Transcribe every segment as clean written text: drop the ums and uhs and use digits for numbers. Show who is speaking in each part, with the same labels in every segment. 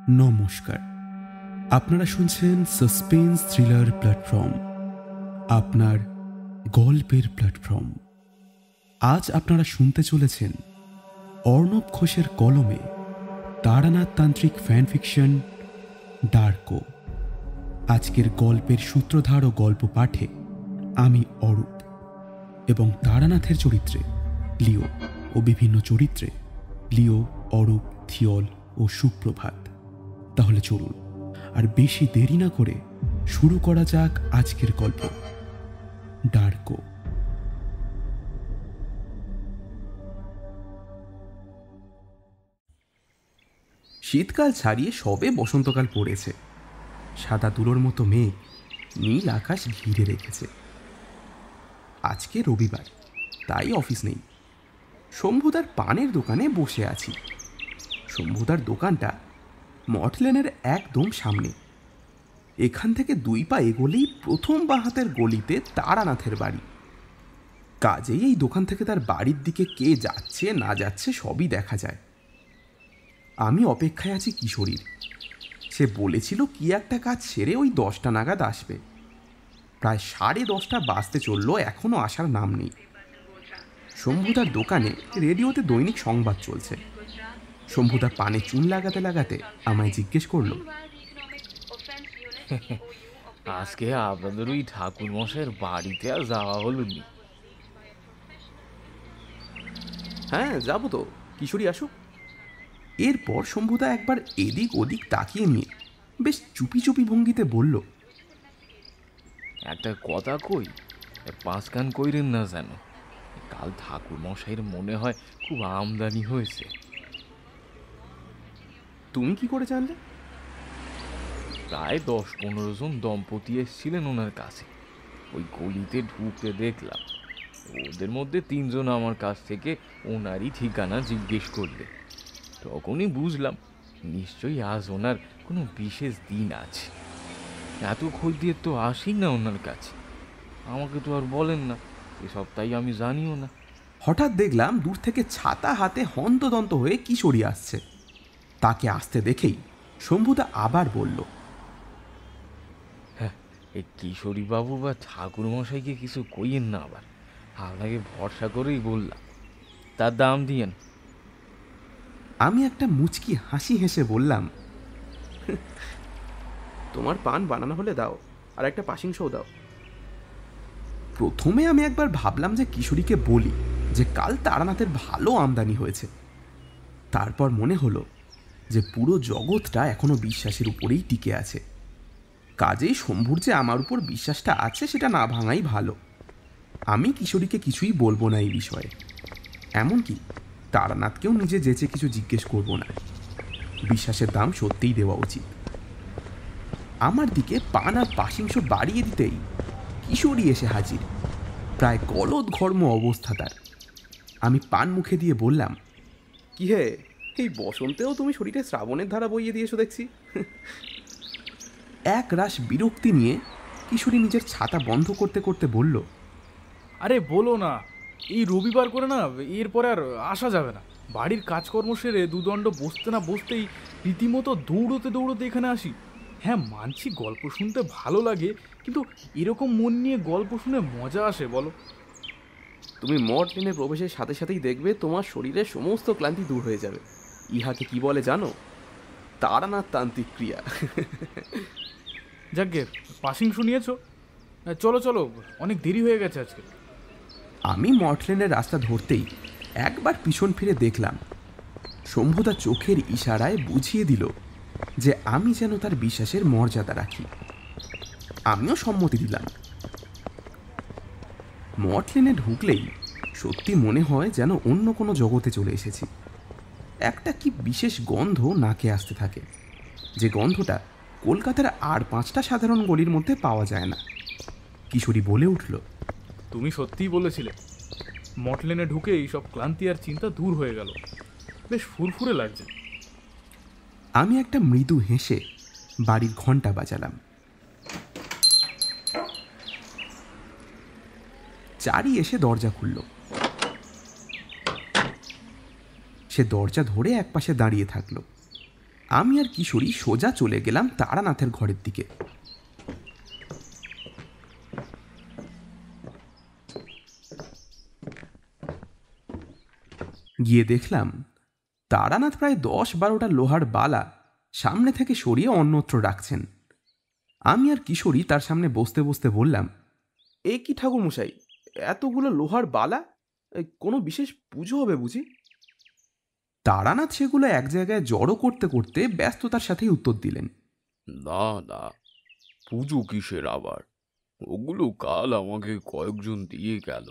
Speaker 1: নমস্কার, আপনারা শুনছেন সাসপেন্স থ্রিলার প্ল্যাটফর্ম, আপনার গল্পের প্ল্যাটফর্ম। আজ আপনারা শুনতে চলেছেন অর্ণব ঘোষের কলমে তারানাথ তান্ত্রিক ফ্যান ফিকশন ডার্কো। আজকের গল্পের সূত্রধার ও গল্প পাঠে আমি অরূপ এবং তারানাথের চরিত্রে লিও ও বিভিন্ন চরিত্রে লিও, অরূপ, থিয়ল ও সুপ্রভাত। তাহলে চলুন আর বেশি দেরি না করে শুরু করা যাক আজকের গল্প ডার্কো। শীতকাল ছাড়িয়ে সবে বসন্তকাল পড়েছে। সাদা তুলোর মতো মেঘ নীল আকাশ ঘিরে রেখেছে। আজকে রবিবার, তাই অফিস নেই। শম্ভুদার পানের দোকানে বসে আছি। শম্ভুদার দোকানটা মঠলেনের একদম সামনে। এখান থেকে 2 পা এগোলেই প্রথম বাঁ হাতের গলিতে তারানাথের বাড়ি। কাজেই এই দোকান থেকে তার বাড়ির দিকে কে যাচ্ছে না যাচ্ছে সবই দেখা যায়। আমি অপেক্ষায় আছি কিশোরীর। সে বলেছিল কি একটা কাজ সেরে ওই 10টা নাগাদ আসবে। প্রায় 10:30 বাজতে চলল, এখনো আসার নাম নেই। শম্ভুদার দোকানে রেডিওতে দৈনিক সংবাদ চলছে। শম্ভুদা পানে চুন লাগাতে লাগাতে আমায় জিজ্ঞেস করলো,
Speaker 2: আজকে আপনাদের ওই ঠাকুর মশাইয়ের বাড়িতে আর যাওয়া হলো নি?
Speaker 1: হ্যাঁ যাবো তো, কিশোরী আসুক। এরপর শম্ভুদা একবার এদিক ওদিক তাকিয়ে নিয়ে বেশ চুপি চুপি ভঙ্গিতে বলল,
Speaker 2: একটা কথা কই, 5 কান কইরেন না যেন। কাল ঠাকুর মশাইয়ের মনে হয় খুব আমদানি হয়েছে।
Speaker 1: তুমি কি করে জানলে?
Speaker 2: প্রায় 10-15 জন দম্পতি এসেছিলেন ওনার কাছে। ওই গলিতে ঢুকতে দেখলাম। ওদের মধ্যে 3 জন আমার কাছ থেকে ওনারই ঠিকানা জিজ্ঞেস করলে। তখনই বুঝলাম নিশ্চয়ই আজ ওনার কোনো বিশেষ দিন আছে। এত খোঁজ দিয়ে তো আসি না ওনার কাছে, আমাকে তো আর বলেন না এসব, তাই আমি জানিও না।
Speaker 1: হঠাৎ দেখলাম দূর থেকে ছাতা হাতে হন্তদন্ত হয়ে কিশোরী আসছে। তাকে আসতে দেখেই শম্ভুদা আবার বলল,
Speaker 2: হ্যাঁ, এই কিশোরী বাবু বা ঠাকুর মশাইকে কিছু কইয়েন না আবার, আপনাকে ভরসা করেই বললাম। তার দাম দিয়েন।
Speaker 1: আমি একটা মুচকি হাসি হেসে বললাম, তোমার পান বানানো হলে দাও, আর একটা পাসিং শো দাও। প্রথমে আমি একবার ভাবলাম যে কিশোরীকে বলি যে কাল তারানাথের ভালো আমদানি হয়েছে। তারপর মনে হলো যে পুরো জগৎটা এখনো বিশ্বাসের উপরেই টিকে আছে। কাজেই শম্ভুর যে আমার উপর বিশ্বাসটা আছে সেটা না ভাঙাই ভালো। আমি কিশোরীকে কিছুই বলবো না এই বিষয়ে, এমনকি তারানাথকেও নিজে যেচে কিছু জিজ্ঞেস করব না। বিশ্বাসের দাম সত্যিই দেওয়া উচিত। আমার দিকে পান আর পাশিংশ বাড়িয়ে দিতেই কিশোরী এসে হাজির। প্রায় গলদঘর্ম অবস্থা তার। আমি পান মুখে দিয়ে বললাম, কি হে, এই বসন্তেও তুমি শরীরে শ্রাবণের ধারা বইয়ে দিয়েছো দেখছি। এক রাশ বিরক্তি নিয়ে কিশোরী নিজের ছাতা বন্ধ করতে করতে বলল,
Speaker 3: আরে বলো না, এই রবিবার করে না এরপরে আর আসা যাবে না। বাড়ির কাজকর্ম সেরে দুদণ্ড বসতে না বসতেই রীতিমতো দৌড়তে দৌড়তে এখানে আসি। হ্যাঁ মানছি গল্প শুনতে ভালো লাগে, কিন্তু এরকম মন নিয়ে গল্প শুনে মজা আসে বলো?
Speaker 1: তুমি মঠ লেনে প্রবেশের সাথে সাথেই দেখবে তোমার শরীরের সমস্ত ক্লান্তি দূর হয়ে যাবে। ইহাকে কি বলে জানো? তারানাথ তান্ত্রিক ক্রিয়া।
Speaker 3: যাকে পাসিং শুনিয়েছো, চলো চলো, অনেক দেরি হয়ে গেছে আজকে।
Speaker 1: আমি মঠ লেনের রাস্তা ধরতেই একবার পিছন ফিরে দেখলাম শম্ভুদা চোখের ইশারায় বুঝিয়ে দিল যে আমি যেন তার বিশ্বাসের মর্যাদা রাখি। আমিও সম্মতি দিলাম। মঠ লেনে ঢুকলেই সত্যি মনে হয় যেন অন্য কোনো জগতে চলে এসেছি। একটা কি বিশেষ গন্ধ নাকে আসতে থাকে, যে গন্ধটা কলকাতার আর 5টা সাধারণ গলির মধ্যে পাওয়া যায় না। কিশোরী বলে উঠল,
Speaker 3: তুমি সত্যিই বলেছিলে, মটলেনে ঢুকেই সব ক্লান্তি আর চিন্তা দূর হয়ে গেল, বেশ ফুরফুরে লাগছে।
Speaker 1: আমি একটা মৃদু হেসে বাড়ির ঘন্টা বাজালাম। চারি এসে দরজা খুলল। সে দরজা ধরে একপাশে দাঁড়িয়ে থাকলো। আমি আর কিশোরী সোজা চলে গেলাম তারানাথের ঘরের দিকে। গিয়ে দেখলাম তারানাথ প্রায় 10-12টা লোহার বালা সামনে থেকে সরিয়ে অন্যত্র রাখছেন। আমি আর কিশোরী তার সামনে বসতে বসতে বললাম, এ কি ঠাকুর মশাই, এতগুলো লোহার বালা, কোনো বিশেষ পুজো হবে বুঝি? তারানাথ সেগুলো এক জায়গায় জড়ো করতে করতে ব্যস্ততার সাথেই উত্তর দিলেন,
Speaker 2: না না, পুজো কিসের আবার? ওগুলো কাল আমাকে কয়েকজন দিয়ে গেল।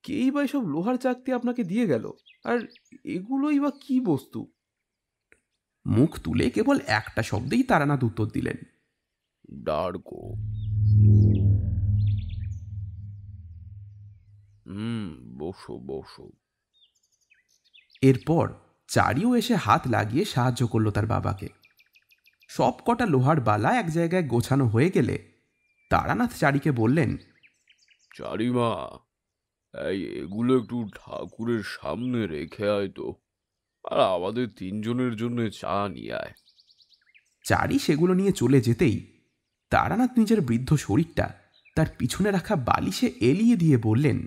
Speaker 1: কেই বা এসব লোহার চাকতি আপনাকে দিয়ে গেল, আর এগুলোই বা কি বস্তু? মুখ তুলে কেবল একটা শব্দেই তারানাথ উত্তর দিলেন,
Speaker 2: ডার্গো। বসো বসো।
Speaker 1: এরপর চারিও এসে হাত লাগিয়ে সাহায্য করলো তার বাবাকে। সব কটা লোহার বালা এক জায়গায় গোছানো হয়ে গেলে তারানাথ চারিকে বললেন,
Speaker 2: চারিমা, এগুলো একটু ঠাকুরের সামনে রেখে আয় তো, আর আমাদের 3 জনের জন্য চা নিয়ে আয়।
Speaker 1: চারি সেগুলো নিয়ে চলে যেতেই তারানাথ নিজের বৃদ্ধ শরীরটা তার পিছনে রাখা বালিশে এলিয়ে দিয়ে বললেন,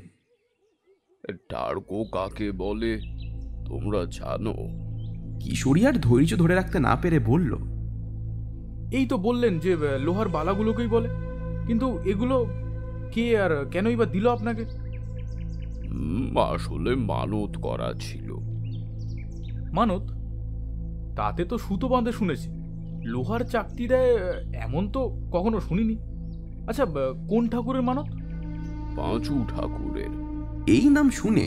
Speaker 2: ডার্গো কাকে বলে তোমরা জানো?
Speaker 1: কিশোরী আর ধৈর্য ধরে রাখতে না পেরে বলল,
Speaker 3: এই তো বললেন যে লোহার বালাগুলোকেই বলে, কিন্তু এগুলো কে আর কেনই বা দিল আপনাকে?
Speaker 2: আসলে মানত করা ছিল।
Speaker 3: মানত? তাতে তো সুতো বাঁধে শুনেছি, লোহার চাকতি দেয় এমন তো কখনো শুনিনি। আচ্ছা, কোন ঠাকুরের মানত?
Speaker 2: পাঁচু ঠাকুরের।
Speaker 1: এই নাম শুনে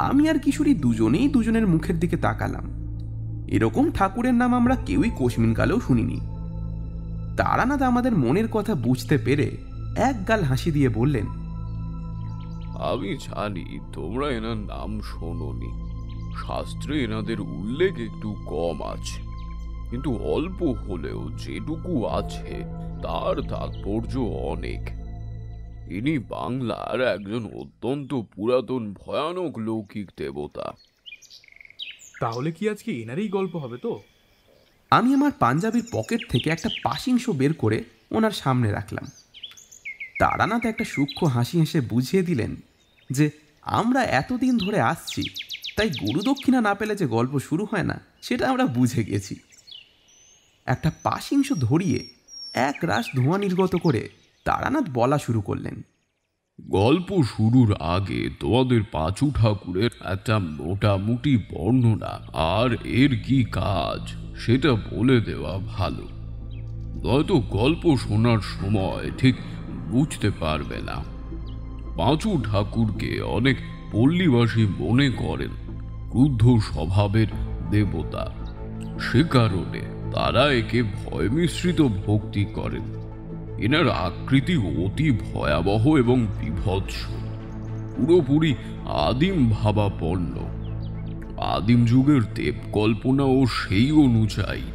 Speaker 1: আমি আর কিশোরী দুজনেই দুজনের মুখের দিকে তাকালাম। এরকম ঠাকুরের নাম আমরা কেউই কোশমিনকালেও শুনিনি। তারানাথ আমাদের মনের কথা বুঝতে পেরে এক গাল হাসি দিয়ে বললেন,
Speaker 2: আমি জানি তোমরা এনার নাম শোনোনি, শাস্ত্রে এনাদের উল্লেখ একটু কম আছে, কিন্তু অল্প হলেও যেটুকু আছে তার তাৎপর্য অনেক। ইনি বাংলার একজন অত্যন্ত পুরাতন ভয়ানক লৌকিক দেবতা।
Speaker 3: তাহলে কি আজকে এনারই গল্প হবে তো?
Speaker 1: আমি আমার পাঞ্জাবির পকেট থেকে একটা পাশিংশ বের করে ওনার সামনে রাখলাম। তারানাথ একটা সূক্ষ্ম হাসি হেসে বুঝিয়ে দিলেন যে আমরা এতদিন ধরে আসছি, তাই গুরুদক্ষিণা না পেলে যে গল্প শুরু হয় না সেটা আমরা বুঝে গেছি। একটা পাশিংশ ধরিয়ে এক রাশ ধোঁয়া নির্গত করে তারানাথ বলা শুরু করলেন,
Speaker 2: গল্প শুরুর আগে তোমাদের পাঁচু ঠাকুরের একটা মোটামুটি বর্ণনা আর এর কি কাজ সেটা বলে দেওয়া ভালো, নয়তো গল্প শোনার সময় ঠিক বুঝতে পারবে না। পাঁচু ঠাকুরকে অনেক পল্লীবাসী মনে করেন ক্রুদ্ধ স্বভাবের দেবতা, সে কারণে তারা একে ভয় মিশ্রিত ভক্তি করেন। এনার আকৃতি অতি ভয়াবহ এবং বিভৎস, পুরোপুরি আদিম ভাবাপন্ন। আদিম যুগের দেবকল্পনাও সেই অনুযায়ী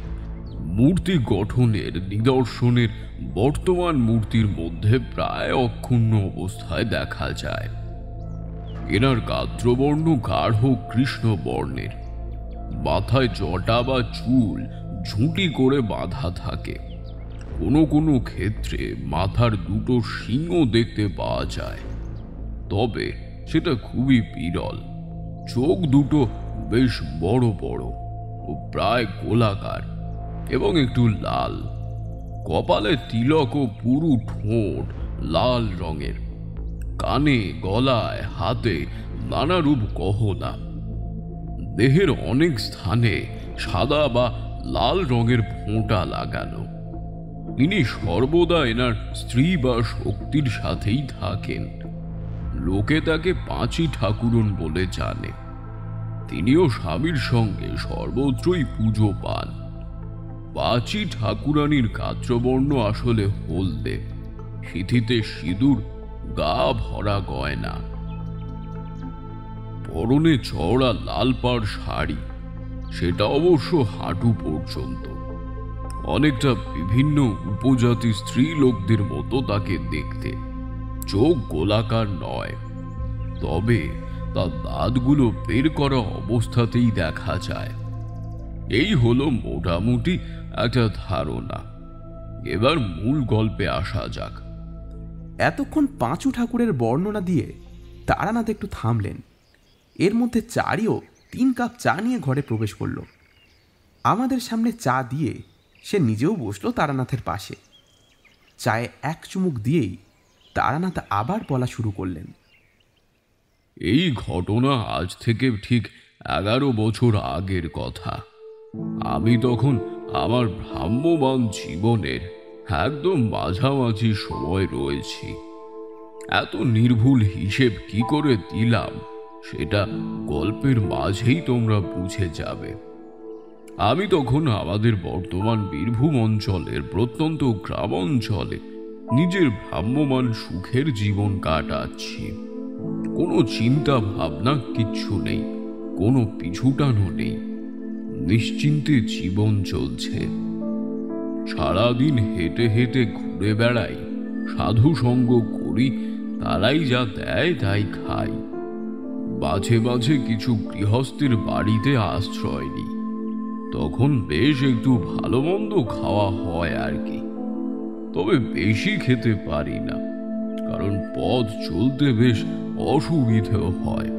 Speaker 2: মূর্তি গঠনের নিদর্শনের বর্তমান মূর্তির মধ্যে প্রায় অক্ষুণ্ণ অবস্থায় দেখা যায়। এনার গাত্রবর্ণ গাঢ় কৃষ্ণ বর্ণের, মাথায় জটা বা চুল ঝুঁটি করে বাঁধা থাকে, কোনো কোনো ক্ষেত্রে মাথার দুটো শিং দেখতে পাওয়া যায়, তবে সেটা খুবই বিরল। চোখ দুটো বেশ বড় বড় ও প্রায় গোলাকার এবং একটু লাল, কপালে তিলক ও পুরু ঠোঁট লাল রঙের, কানে গলায় হাতে নানারূপ গহনা, দেহের অনেক স্থানে সাদা বা লাল রঙের ফোঁটা লাগানো। ইনি সর্বদা এনার স্ত্রী বা শক্তির সাথেই থাকেন, লোকে তাকে পাঁচি ঠাকুরন বলে জানে। তিনিও স্বামীর সঙ্গে সর্বত্রই পুজো পান। পাঁচি ঠাকুরানীর গাত্রবর্ণ আসলে হলদে, সিঁথিতে সিঁদুর, গা ভরা গয়না, পরনে চওড়া লাল পাড় শাড়ি, সেটা অবশ্য হাঁটু পর্যন্ত। অনেকটা বিভিন্ন উপজাতি স্ত্রী লোকদের মতো তাকে দেখতে, চোখ গোলাকার নয়, তবে তার দাঁতগুলো বের করা অবস্থাতেই দেখা যায়।
Speaker 4: এই হলো মোটামুটি একটা ধারণা। এবার মূল গল্পে আসা যাক।
Speaker 1: এতক্ষণ পাঁচু ঠাকুরের বর্ণনা দিয়ে তারানাথ একটু থামলেন। এর মধ্যে চারিও 3 কাপ চা নিয়ে ঘরে প্রবেশ করল। আমাদের সামনে চা দিয়ে সে নিজেও বসলো তারানাথের পাশে। চায়ে এক চুমুক দিয়েই তারানাথ আবার বলা শুরু করলেন।
Speaker 4: এই ঘটনা আজ থেকে ঠিক 11 বছর আগের কথা। আমি তখন আমার ভ্রাম্যমাণ জীবনের একদম মাঝামাঝি সময় রয়েছি। এত নির্ভুল হিসেব কি করে দিলাম সেটা গল্পের মাঝেই তোমরা বুঝে যাবে। আমি তখন আমাদের বর্তমান বীরভূম অঞ্চলের প্রত্যন্ত গ্রাম অঞ্চলে নিজের ভ্রাম্যমাণ সুখের জীবন কাটাচ্ছি। কোনো চিন্তা ভাবনা কিচ্ছু নেই, কোনো পিছুটানো নেই, নিশ্চিন্তে জীবন চলছে। সারাদিন হেঁটে হেঁটে ঘুরে বেড়াই, সাধু সঙ্গ করি, তারাই যা দেয় তাই খাই। মাঝে মাঝে কিছু গৃহস্থের বাড়িতে আশ্রয় নিই, তখন বেশ একটু ভালো মন্দ খাওয়া হয় আর কি। তবে বেশি খেতে পারি না, কারণ পথ চলতে বেশ অসুবিধেও হয়।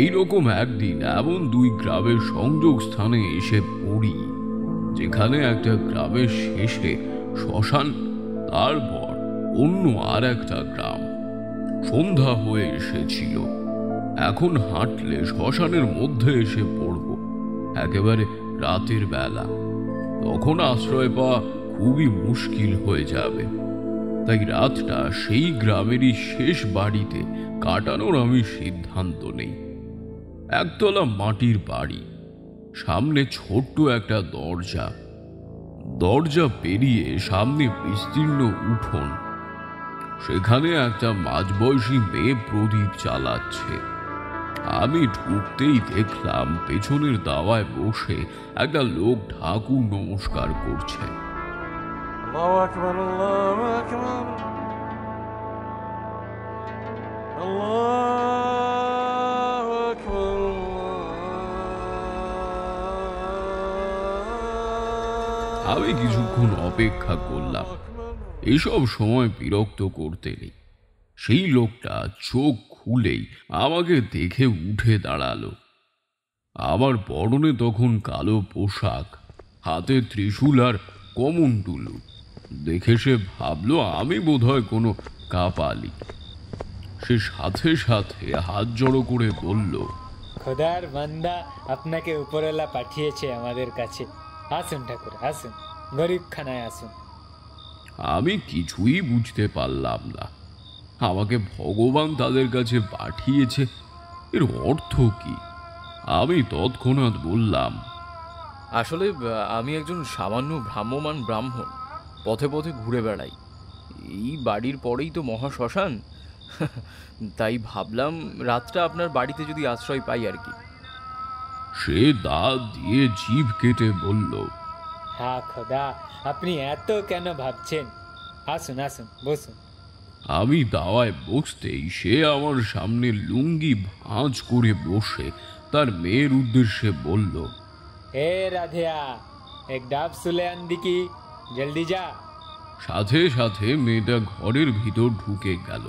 Speaker 4: এইরকম একদিন এমন 2 গ্রামের সংযোগ স্থানে এসে পড়ি, যেখানে একটা গ্রামের শেষে শ্মশান, তারপর অন্য আর একটা গ্রাম। সন্ধ্যা হয়ে এসেছিল। এখন হাঁটলে শ্মশানের মধ্যে এসে পড়ব, একেবারে রাতের বেলা। তখন আশ্রয় পাওয়া খুবই মুশকিল হয়ে যাবে। তাই রাতটা সেই গ্রামেরই শেষ বাড়িতে কাটানোর আমি সিদ্ধান্ত নেই। একতলা মাটির বাড়ি, সামনে ছোট্ট একটা দরজা। দরজা পেরিয়ে সামনে বিস্তীর্ণ উঠোন, সেখানে একটা মাঝবয়সী মেয়ে প্রদীপ জ্বালাচ্ছে। আমি ঢুকতেই দেখলাম পেছনের দাওয়ায় বসে একটা লোক ঠাকুর নমস্কার করছে।
Speaker 5: আল্লাহু আকবার, আল্লাহু আকবার, আল্লাহু আকবার।
Speaker 4: আমি কিছুক্ষণ অপেক্ষা করলাম। এসব সময় বিরক্ত করতে নেই। সেই লোকটা চোখ খুলেই আমাকে দেখে উঠে দাঁড়ালো। আমার পরনে তখন কালো পোশাক, হাতে ত্রিশূল আর কমণ্ডলু। দেখে সে ভাবলো আমি বোধহয় কোনো কাপালি। সে সাথে সাথে হাত জড়ো করে বলল,
Speaker 6: খোদার বান্দা আপনাকে উপরওয়ালা পাঠিয়েছে আমাদের কাছে। আসুন ঠাকুর, আসুন, গরিব খানায় আসুন।
Speaker 4: আমি কিছুই বুঝতে পারলাম না। আমাকে ভগবান তাদের কাছে পাঠিয়েছে, এর অর্থ কি? আমি তৎক্ষণাৎ বললাম,
Speaker 2: আসলে আমি একজন সামান্য ভ্রাম্যমাণ ব্রাহ্মণ, পথে পথে ঘুরে বেড়াই। এই বাড়ির পরেই তো মহাশ্মশান, তাই ভাবলাম রাতটা আপনার বাড়িতে যদি আশ্রয় পাই আর কি।
Speaker 4: সে দাঁত দিয়ে জিভ কেটে বলল,
Speaker 6: হ্যাঁ খোদা, আপনি এত কেন ভাবছেন? আসুন আসুন, বসুন।
Speaker 4: আমি দাওয়ায় বসতেই সে আমার সামনে লুঙ্গি ভাঁজ করে বসে তার মেয়ের উদ্দেশ্যে বলল,
Speaker 6: এ রাধেয়া, এক ডাব সুলে আনদি কি, জলদি যা।
Speaker 4: সাথে সাথে মেয়েটা ঘরের ভিতর ঢুকে গেল।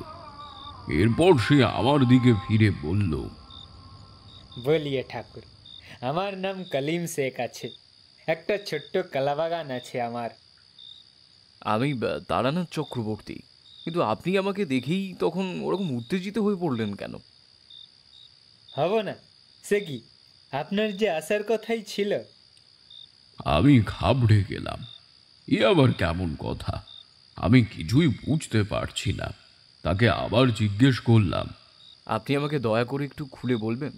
Speaker 4: এরপর সে আমার দিকে ফিরে বলল,
Speaker 6: বলিয়ে ঠাকুর, আমার নাম কলিম শেখ আছে, একটা ছোট্ট কলাবাগান আছে আমার।
Speaker 2: আমি তারানাথ চক্রবর্তী, কিন্তু আপনি আমাকে দেখেই তখন ওরকম উত্তেজিত হয়ে পড়লেন কেন?
Speaker 6: হব না সে কি, আপনার যে আসার কথাই ছিল।
Speaker 4: আমি ঘাবড়ে গেলাম। এ আবার কেমন কথা? আমি কিছুই বুঝতে পারছি না। তাকে আবার জিজ্ঞেস করলাম,
Speaker 2: আপনি আমাকে দয়া করে একটু খুলে বলবেন?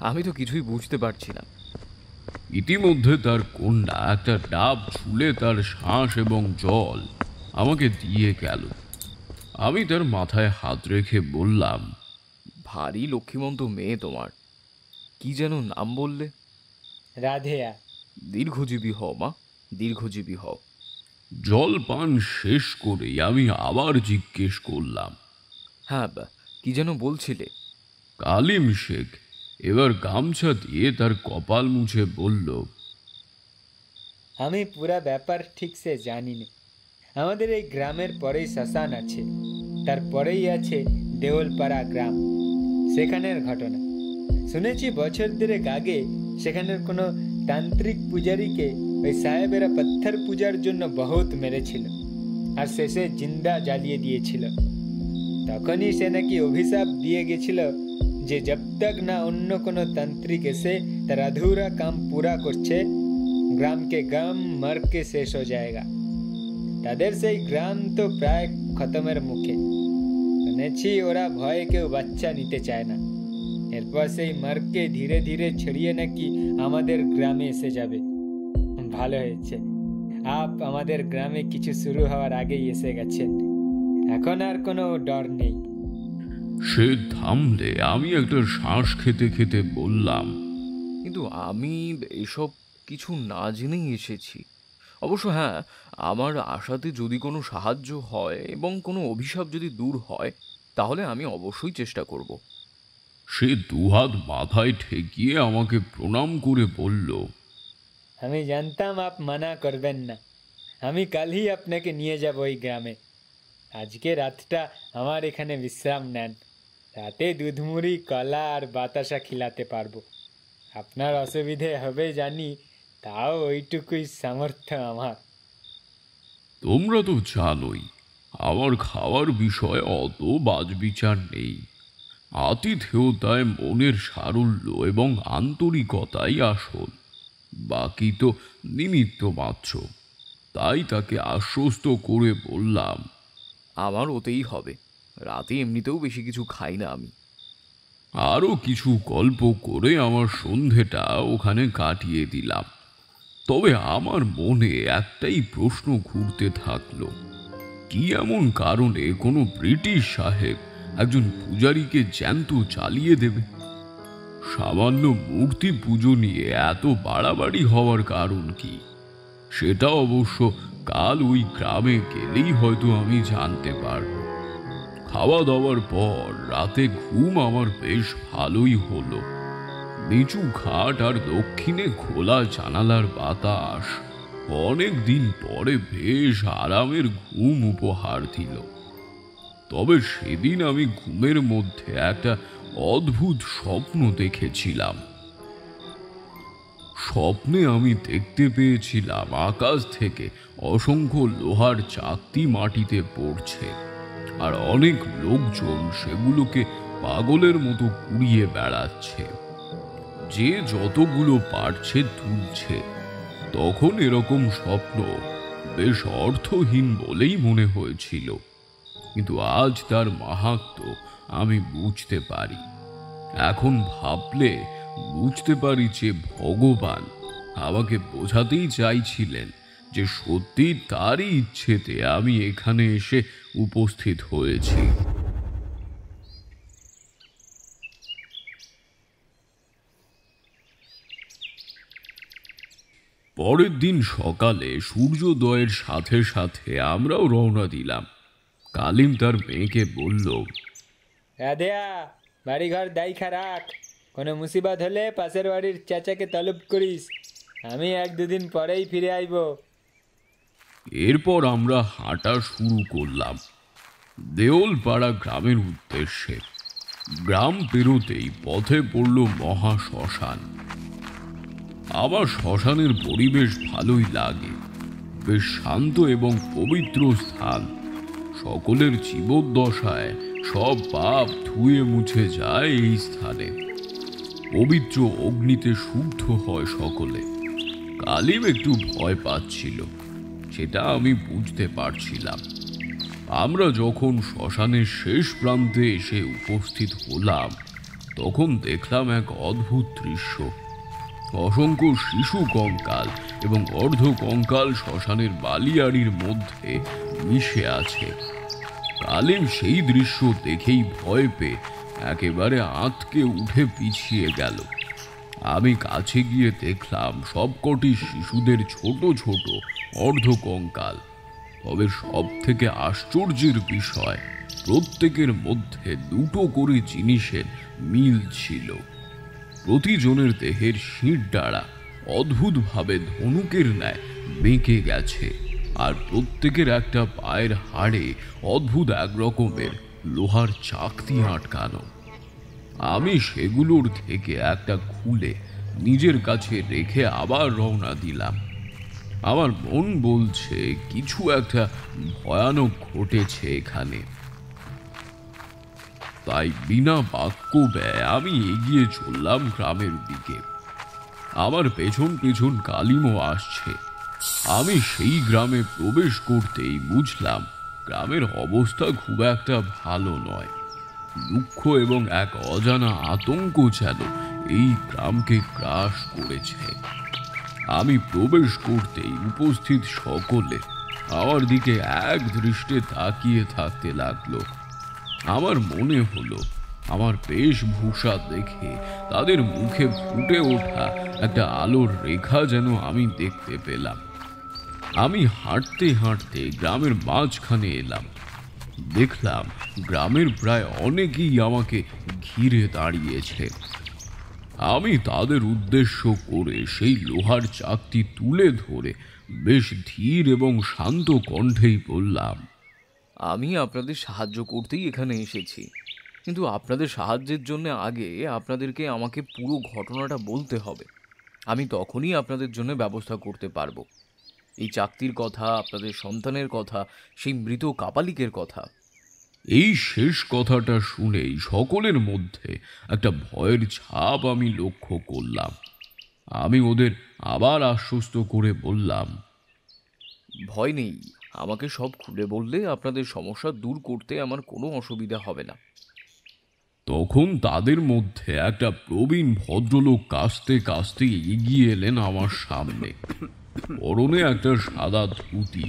Speaker 2: আমি তো কিছুই বুঝতে পারছি না।
Speaker 4: ইতিমধ্যে তার কন্যা একটা ডাব ছুলে তার শ্বাস এবং জল আমাকে দিয়ে গেল। আমি তার মাথায় হাত রেখে বললাম,
Speaker 2: ভারী লক্ষ্মীমন্ত মেয়ে তোমার। কি যেন নাম বললে?
Speaker 6: রাধেয়া।
Speaker 2: দীর্ঘজীবী হও মা, দীর্ঘজীবী হও।
Speaker 4: জল পান শেষ করেই আমি আবার জিজ্ঞেস করলাম,
Speaker 2: হ্যাঁ, কি যেন বলছিলে?
Speaker 4: কালিম শেখ। এবার গামছা দিয়ে তার কপাল মুছে বলল,
Speaker 6: আমি পুরা ব্যাপার ঠিক সে জানি না। আমাদের এই গ্রামের পরেই শ্মশান আছে, তারপরেই আছে দেওলপাড়া গ্রাম। সেখানের ঘটনা শুনেছি বছর দেড়েক আগে সেখানের কোনো তান্ত্রিক পূজারীকে ওই সাহেবেরা পাথর পূজার জন্য বহুত মেরেছিল আর শেষে জিন্দা জ্বালিয়ে দিয়েছিল। তখনই সে নাকি অভিশাপ দিয়ে গেছিল যে জব তক না অন্য কোনো তান্ত্রিক এসে তার আধুরা কাম পুরা করছে, গ্রাম কে গাম মর কে শেষ হয়ে যায়গা। তাদের সেই গ্রাম তো প্রায় খতমের মুখে। শুনেছি ওরা ভয়ে কেউ বাচ্চা নিতে চায় না। এরপর সেই মারকে ধীরে ধীরে ছড়িয়ে নাকি আমাদের গ্রামে এসে যাবে। ভালো হয়েছে আপ আমাদের গ্রামে কিছু শুরু হওয়ার আগেই এসে গেছেন, এখন আর কোনো ডর নেই।
Speaker 4: সে থামলে আমি একটা শ্বাস খেতে খেতে বললাম,
Speaker 2: কিন্তু আমি এসব কিছু না জেনেই এসেছি। অবশ্য হ্যাঁ, আমার আশাতে যদি কোনো সাহায্য হয় এবং কোনো অভিশাপ যদি দূর হয়, তাহলে আমি অবশ্যই চেষ্টা করব।
Speaker 4: সে দুহাত মাথায় ঠেকিয়ে আমাকে প্রণাম করে বলল,
Speaker 6: আমি জানতাম আপ মানা করবেন না। আমি কালই আপনাকে নিয়ে যাব ওই গ্রামে। আজকে রাতটা আমার এখানে বিশ্রাম নেন, রাতে দুধ মুড়ি কলা আর বাতাসা খিলাতে পারবো। আপনার অসুবিধে হবে জানি, তাও ওইটুকুই সামর্থ্য আমার।
Speaker 4: তোমরা তো জানোই আমার খাওয়ার বিষয়ে অত বাজবিচার নেই। আতিথেয়তায় মনের সারল্য এবং আন্তরিকতাই আসল, বাকি তো নিমিত্ত মাত্র। তাই তাকে আশ্বস্ত করে বললাম,
Speaker 2: আমার ওতেই হবে। রাতে এমনিতেও বেশি কিছু খাই না আমি।
Speaker 4: আরও কিছু গল্প করে আমার সন্ধেটা ওখানে কাটিয়ে দিলাম। তবে আমার মনে একটাই প্রশ্ন ঘুরতে থাকলো, কি এমন কারণে কোনো ব্রিটিশ সাহেব একজন পূজারীকে জ্যান্ত চালিয়ে দেবে? সামান্য মূর্তি পুজো নিয়ে এত বাড়াবাড়ি হওয়ার কারণ কি? সেটা অবশ্য কাল ওই গ্রামে গেলেই হয়তো আমি জানতে পারব। খাওয়া দাওয়ার পর রাতে ঘুম আমার বেশ ভালোই হলো। নিচু ঘাট আর দক্ষিণে খোলা জানালার বাতাস অনেক দিন পরে বেশ আরামের ঘুম উপহার দিল। তবে সেদিন আমি ঘুমের মধ্যে একটা অদ্ভুত স্বপ্ন দেখেছিলাম। স্বপ্নে আমি দেখতে পেয়েছিলাম আকাশ থেকে অসংখ্য লোহার চাকতি মাটিতে পড়ছে, আর অনেক লোকজন সেগুলোকে পাগলের মতো কুড়িয়ে বেড়াচ্ছে। যে যতগুলো পারছে তুলছে। তখন এরকম স্বপ্ন বেশ অর্থহীন বলেই মনে হয়েছিল, কিন্তু আজ তার মাহাত্ম্য আমি বুঝতে পারি। এখন ভাবলে বুঝতে পারি যে ভগবান আমাকে বোঝাতেই চাইছিলেন যে সত্যি তারই ইচ্ছেতে আমি এখানে এসে উপস্থিত হয়েছি। পরের দিন সকালে সূর্যোদয়ের সাথে সাথে আমরাও রওনা দিলাম। কালিম তার মেয়েকে বলল,
Speaker 6: রাধেয়া, বাড়িঘর দায়িখা রাখ। কোনো মুসিবত হলে পাশের বাড়ির চাচাকে তলব করিস। আমি 1-2 দিন পরেই ফিরে আইব।
Speaker 4: এরপর আমরা হাঁটা শুরু করলাম দেওলপাড়া গ্রামের উদ্দেশ্যে। গ্রাম পেরোতেই পথে পড়ল মহা শ্মশান। আমার শ্মশানের পরিবেশ ভালোই লাগে, বেশ শান্ত এবং পবিত্র স্থান। সকলের জীবদ্দশায় সব পাপ ধুয়ে মুছে যায় এই স্থানে। পবিত্র অগ্নিতে শুদ্ধ হয় সকলে। কালিম একটু ভয় পাচ্ছিল, সেটা আমি বুঝতে পারছিলাম। আমরা যখন শ্মশানের শেষ প্রান্তে এসে উপস্থিত হলাম, তখন দেখলাম এক অদ্ভুত দৃশ্য। অসংখ্য শিশু কঙ্কাল এবং অর্ধ কঙ্কাল শ্মশানের বালিয়াড়ির মধ্যে মিশে আছে। কালিম সেই দৃশ্য দেখেই ভয় পেয়ে একেবারে আঁতকে উঠে পিছিয়ে গেল। আমি কাছে গিয়ে দেখলাম সবকটি শিশুদের ছোট ছোট অর্ধ কঙ্কাল। তবে সব থেকে আশ্চর্যের বিষয়, প্রত্যেকের মধ্যে 2টো করে জিনিসের মিল ছিল। প্রতিজনের দেহের শির ডাড়া অদ্ভুতভাবে ধনুকের ন্যায় বেঁকে গেছে, আর প্রত্যেকের একটা পায়ের হাড়ে অদ্ভুত এক রকমের লোহার চাকতি আটকানো। আমি সেগুলোর থেকে একটা খুলে নিজের কাছে রেখে আবার রওনা দিলাম। আমার মন বলছে কিছু একটা ভয়ানক ঘটেছে এখানে। তাই বিনা বাক্য ব্যয় আমি এগিয়ে চললাম গ্রামের দিকে। আমার পেছন পেছন কালিমও আসছে। আমি সেই গ্রামে প্রবেশ করতেই বুঝলাম গ্রামের অবস্থা খুব একটা ভালো নয়। দুঃখ এবং এক অজানা আতঙ্ক যেন এই গ্রামকে গ্রাস করেছে। আমি প্রবেশ করতেই উপস্থিত সকলে আমার দিকে এক দৃষ্টে তাকিয়ে থাকতে লাগলো। আমার মনে হলো আমার বেশভূষা দেখে তাদের মুখে ফুটে ওঠা একটা আলোর রেখা যেন আমি দেখতে পেলাম। আমি হাঁটতে হাঁটতে গ্রামের মাঝখানে এলাম। দেখলাম গ্রামের প্রায় অনেকেই আমাকে ঘিরে দাঁড়িয়েছে। আমি তাদের উদ্দেশ্য করে সেই লোহার চাকতি তুলে ধরে বেশ ধীর এবং শান্ত কণ্ঠেই বললাম,
Speaker 2: আমি আপনাদের সাহায্য করতেই এখানে এসেছি, কিন্তু আপনাদের সাহায্যের জন্য আগে আপনাদেরকে আমাকে পুরো ঘটনাটা বলতে হবে। আমি তখনই আপনাদের জন্য ব্যবস্থা করতে পারবো। এই চাকতির কথা, আপনাদের সন্তানের কথা, সেই মৃত কাপালিকের কথা।
Speaker 4: এই শেষ কথাটা শুনেই সকলের মধ্যে একটা ভয়ের ছাপ আমি লক্ষ্য করলাম। আমি ওদের আবার আশ্বস্ত করে বললাম,
Speaker 2: ভয় নেই, আমাকে সব খুলে বললে আপনাদের সমস্যা দূর করতে আমার কোনো অসুবিধা হবে না।
Speaker 4: তখন তাদের মধ্যে একটা প্রবীণ ভদ্রলোক কাস্তে কাস্তে এগিয়ে এলেন আমার সামনে। পরনে একটা সাদা ধুতি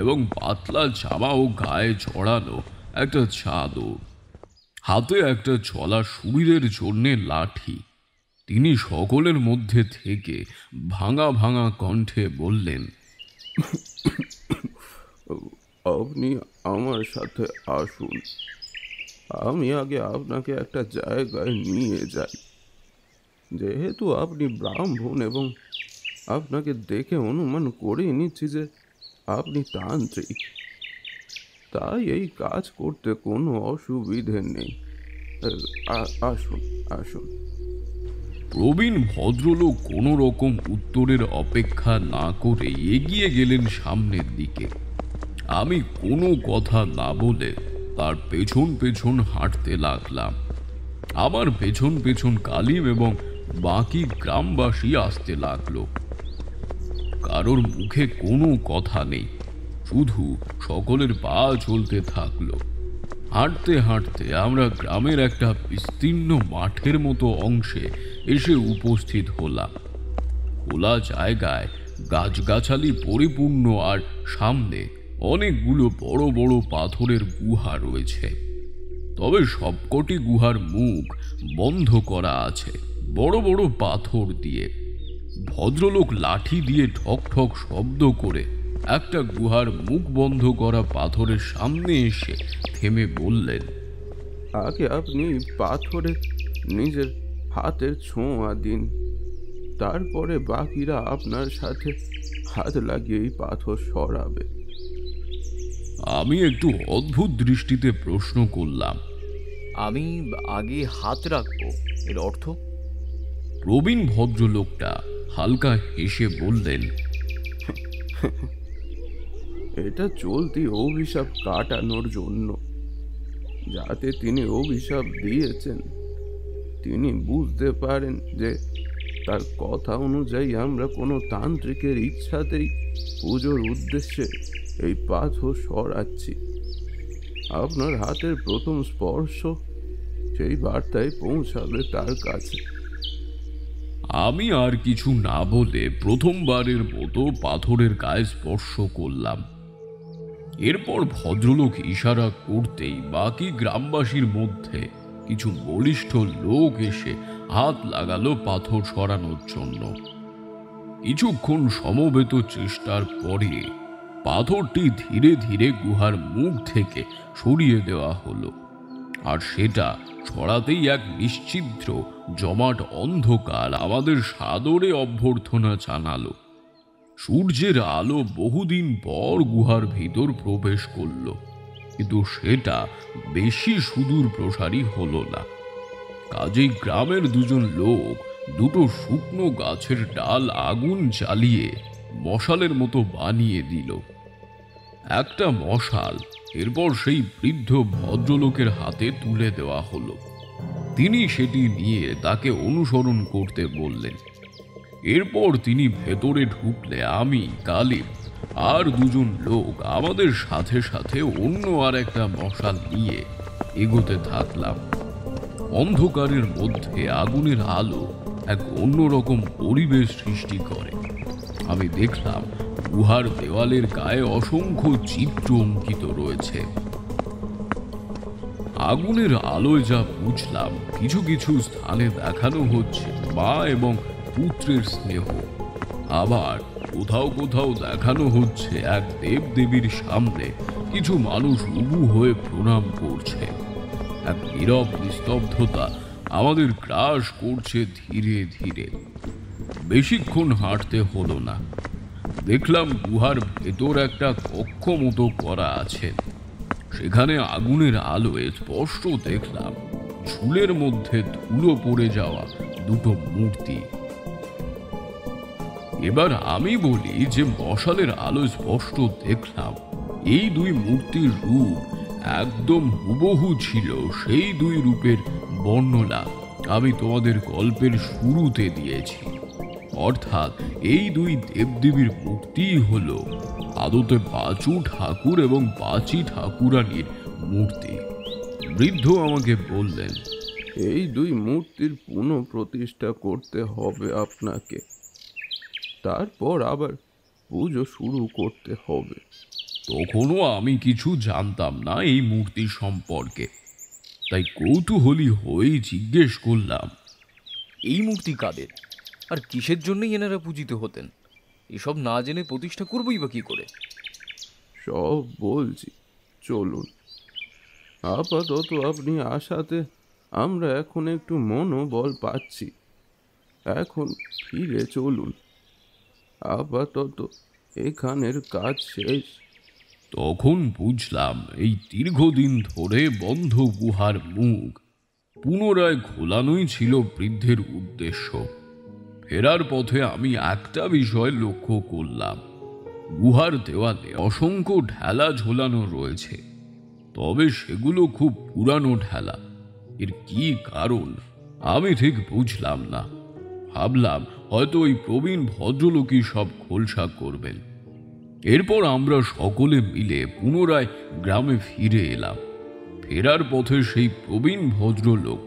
Speaker 4: এবং পাতলা জামা ও গায়ে চড়ানো একটা চাদর, হাতে একটা চলার সুবিধের জন্যে লাঠি। তিনি সকলের মধ্যে থেকে ভাঙা ভাঙা কণ্ঠে বললেন,
Speaker 1: আপনি আমার সাথে আসুন, আমি আগে আপনাকে একটা জায়গায় নিয়ে যাই। যেহেতু আপনি ব্রাহ্মণ এবং আপনাকে দেখে অনুমান করে নিচ্ছি যে আপনি তান্ত্রিক, তাই এই কাজ করতে কোনো অসুবিধে নেই। আসুন আসুন।
Speaker 4: প্রবীণ ভদ্রলোক কোনো রকম উত্তরের অপেক্ষা না করে এগিয়ে গেলেন সামনের দিকে। আমি কোনো কথা না বলে তার পেছন পেছন হাঁটতে লাগলাম। আমার পেছন পেছন কালিম এবং বাকি গ্রামবাসী আসতে লাগলো। কারোর মুখে কোনো কথা নেই, শুধু সকলের পা চলতে থাকলো। হাঁটতে হাঁটতে আমরা গ্রামের একটা বিস্তীর্ণ মাঠের মতো অংশে এসে উপস্থিত হলাম। খোলা জায়গায় গাছগাছালি পরিপূর্ণ, আর সামনে অনেকগুলো বড় বড় পাথরের গুহা রয়েছে। তবে সবকটি গুহার মুখ বন্ধ করা আছে বড় বড় পাথর দিয়ে। ভদ্রলোক লাঠি দিয়ে ঠক ঠক শব্দ করে একটা গুহার মুখ বন্ধ করা পাথরের সামনে এসে থেমে বললেন,
Speaker 1: আগে আপনি পাথরে নিজের হাতের ছোঁয়া দিন, তারপরে বাকিরা আপনার সাথে হাত লাগিয়ে এই পাথর সরাবে।
Speaker 4: আমি একটু অদ্ভুত দৃষ্টিতে প্রশ্ন করলাম,
Speaker 2: আমি আগে হাত রাখবো, এর অর্থ?
Speaker 4: প্রবীণ ভদ্রলোকটা হালকা হেসে বললেন,
Speaker 1: এটা চলতি অভিশাপ কাটানোর জন্য। যাতে তিনি অভিশাপ দিয়েছেন তিনি বুঝতে পারেন যে তার কথা অনুযায়ী আমরা কোনো তান্ত্রিকের ইচ্ছাতেই পুজোর উদ্দেশ্যে এই পাথর সরাচ্ছি। আপনার হাতের প্রথম স্পর্শ সেই বার্তায় পৌঁছাবে তার কাছে।
Speaker 4: আমি আর কিছু না বলে প্রথমবারের মতো পাথরের গায়ে স্পর্শ করলাম। এরপর ভদ্রলোক ইশারা করতেই বাকি গ্রামবাসীর মধ্যে কিছু বলিষ্ঠ লোক এসে হাত লাগালো পাথর সরানোর জন্য। কিছুক্ষণ সমবেত চেষ্টার পরে পাথরটি ধীরে ধীরে গুহার মুখ থেকে সরিয়ে দেওয়া হলো, আর সেটা ছড়াতেই এক নিশ্ছিদ্র জমাট অন্ধকার আমাদের সাদরে অভ্যর্থনা জানালো। সূর্যের আলো বহুদিন পর গুহার ভিতর প্রবেশ করল, কিন্তু সেটা বেশি সুদূর প্রসারী হলো না। কাজেই গ্রামের দুজন লোক দুটো শুকনো গাছের ডাল আগুন জ্বালিয়ে মশালের মতো বানিয়ে দিল। একটা মশাল এরপর সেই বৃদ্ধ ভদ্রলোকের হাতে তুলে দেওয়া হলো। তিনি সেটি নিয়ে তাকে অনুসরণ করতে বললেন। এরপর তিনি ভেতরে ঢুকলে আমি, কালিব আর দুজন লোক আমাদের সাথে সাথে অন্য আর একটা মশাল নিয়ে এগোতে থাকলাম। অন্ধকারের মধ্যে আগুনের আলো এক অন্যরকম পরিবেশ সৃষ্টি করে। আমি দেখলাম গুহার দেওয়ালের গায়ে অসংখ্য চিত্র অঙ্কিত রয়েছে। আগুনের আলোয় যা বুঝলাম, কিছু কিছু স্থানে দেখানো হচ্ছে মা এবং পুত্রের স্নেহ, আবার কোথাও কোথাও দেখানো হচ্ছে এক দেবদেবীর সামনে কিছু মানুষ উবু হয়ে প্রণাম করছে। এক নীরব নিস্তব্ধতা আমাদের গ্রাস করছে ধীরে ধীরে। বেশিক্ষণ হাঁটতে হলো না। দেখলাম গুহার ভেতর একটা কক্ষ মতো করা আছে। সেখানে আগুনের আলোয় স্পষ্ট দেখলাম ঝুলের মধ্যে ধুলো পড়ে যাওয়া দুটো মূর্তি। এবার আমি বলি যে মশালের আলো স্পষ্ট দেখলাম এই দুই মূর্তির রূপ একদম হুবহু ছিল সেই দুই রূপের বর্ণনা আমি তোমাদের গল্পের শুরুতে দিয়েছি। অর্থাৎ এই দুই দেবদেবীর মূর্তিই হল আদতে পাঁচু ঠাকুর এবং পাঁচি ঠাকুরানীর মূর্তি। বৃদ্ধ আমাকে বললেন,
Speaker 7: এই দুই মূর্তির পুনঃপ্রতিষ্ঠা করতে হবে আপনাকে, তারপর আবার পুজো শুরু করতে হবে।
Speaker 4: তখনও আমি কিছু জানতাম না এই মূর্তি সম্পর্কে, তাই কৌতূহলী হয়েই জিজ্ঞেস করলাম,
Speaker 2: এই মূর্তি কাদের আর কিসের জন্যই এনারা পূজিত হতেন? এসব না জেনে প্রতিষ্ঠা করবই বা কি করে?
Speaker 7: সব বলছি, চলুন। আপাতত আপনি আসাতে আমরা এখন একটু মনোবল পাচ্ছি। এখন ফিরে চলুন, আপাতত এখানের কাজ শেষ।
Speaker 4: তখন বুঝলাম এই দীর্ঘদিন ধরে বন্ধ গুহার মুখ পুনরায় খোলানোই ছিল বৃদ্ধের উদ্দেশ্য। ফেরার পথে আমি একটা বিষয় লক্ষ্য করলাম, গুহার দেওয়ালে অসংখ্য ঢেলা ঝোলানো রয়েছে, তবে সেগুলো খুব পুরানো ঢেলা। এর কি কারণ আমি ঠিক বুঝলাম না। ভাবলাম হয়তো ওই প্রবীণ ভদ্রলোকই সব খোলসা করবেন। এরপর আমরা সকলে মিলে পুনরায় গ্রামে ফিরে এলাম। ফেরার পথে সেই প্রবীণ ভদ্রলোক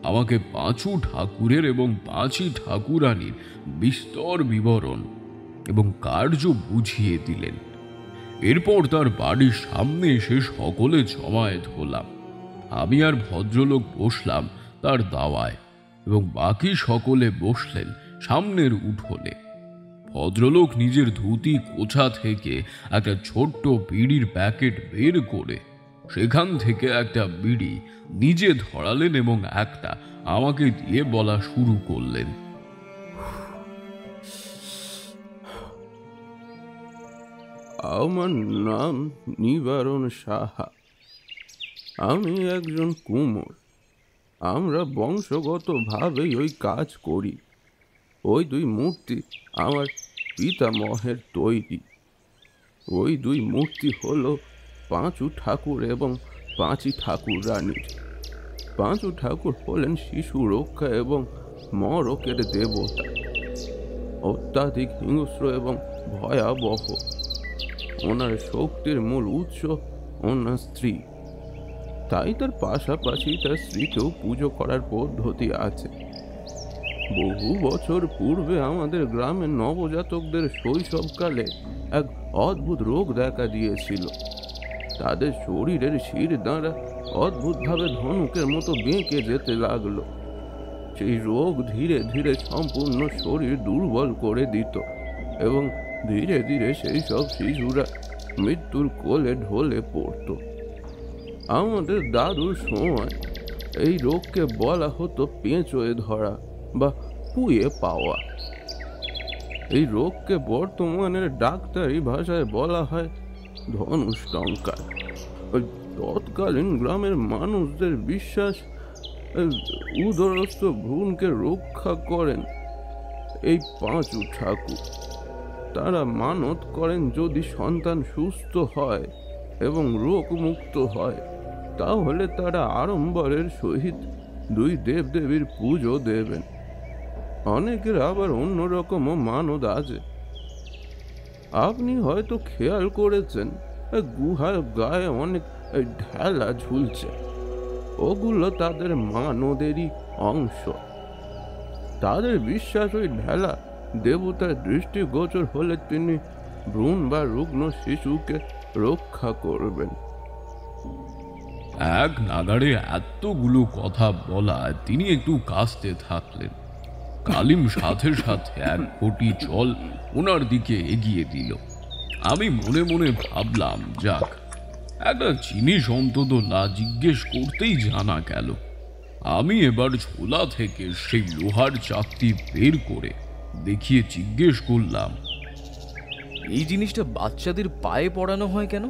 Speaker 4: আমাকে পাঁচু ঠাকুরের এবং পাঁচি ঠাকুরানীর বিস্তর বিবরণ এবং কার্য বুঝিয়ে দিলেন। এরপর তার বাড়ির সামনে এসে সকলে জমায়েত হলাম। আমি আর ভদ্রলোক বসলাম তার দাওয়ায় এবং বাকি সকলে বসলেন সামনের উঠোনে। ভদ্রলোক নিজের ধুতি কোছা থেকে একটা ছোট্ট বিড়ির প্যাকেট বের করে সেখান থেকে একটা বিড়ি নিজে ধরালেন এবং একটা আমাকে দিয়ে বলা শুরু করলেন,
Speaker 7: আমার নাম নিবারণ সাহা। আমি একজন কুমোর। আমরা বংশগতভাবেই ওই কাজ করি। ওই দুই মূর্তি আমার পিতামহের তৈরি। ওই দুই মূর্তি হলো পাঁচু ঠাকুর এবং পাঁচি ঠাকুর রানীর। পাঁচু ঠাকুর হলেন শিশু রক্ষা এবং মরকের দেবতা, অত্যাধিক হিংস্র এবং ভয়াবহ। ওনার শক্তির মূল উৎস ওনার স্ত্রী, তাই তার পাশাপাশি তার স্ত্রীকেও পুজো করার পদ্ধতি আছে। বহু বছর পূর্বে আমাদের গ্রামের নবজাতকদের শৈশবকালে এক অদ্ভুত রোগ দেখা দিয়েছিল। তাদের শরীরের শির দ্বারা অদ্ভুতভাবে ধনুকের মতো বেঁকে যেতে লাগলো। সেই রোগ ধীরে ধীরে সম্পূর্ণ শরীর দুর্বল করে দিত এবং ধীরে ধীরে সেই সব শিশুরা মৃত্যুর কোলে ঢলে পড়ত। আমাদের দাদুর সময় এই রোগকে বলা হতো পেঁচোয় ধরা বা পুয়ে পাওয়া। এই রোগকে বর্তমানের ডাক্তারি ভাষায় বলা হয় ধনুষ্টঙ্কার। ওই তৎকালীন গ্রামের মানুষদের বিশ্বাস, উদরস্থ ভ্রূণকে রক্ষা করেন এই পাঁচু ঠাকুর। তারা মানত করেন যদি সন্তান সুস্থ হয় এবং রোগমুক্ত হয়, তাহলে তারা আড়ম্বরের সহিত দুই দেবদেবীর পুজো দেবেন। অনেকের আবার অন্যরকমও মানত আছে। আপনি হয়তো খেয়াল করেছেন গুহার গায়ে অনেক ঢেলা ঝুলছে, ওগুলো তাদের মানদেরই অংশ। তাদের বিশ্বাস ওই ঢেলা দেবতার দৃষ্টিগোচর হলে তিনি ভ্রূণ বা রুগ্ন শিশুকে রক্ষা করবেন।
Speaker 4: এক নাগাড়ে এতগুলো কথা বলায় তিনি একটু কাশতে থাকলেন। কালিম সাথে সাথে এক ঘটি জল ওনার দিকে এগিয়ে দিল। আমি মনে মনে ভাবলাম, যাক, একটা জিনিস অন্তত না জিজ্ঞেস করতেই জানা গেল। আমি এবার ঝোলা থেকে সেই লোহার চাকতি বের করে দেখিয়ে জিজ্ঞেস করলাম,
Speaker 2: এই জিনিসটা বাচ্চাদের পায়ে পড়ানো হয় কেন?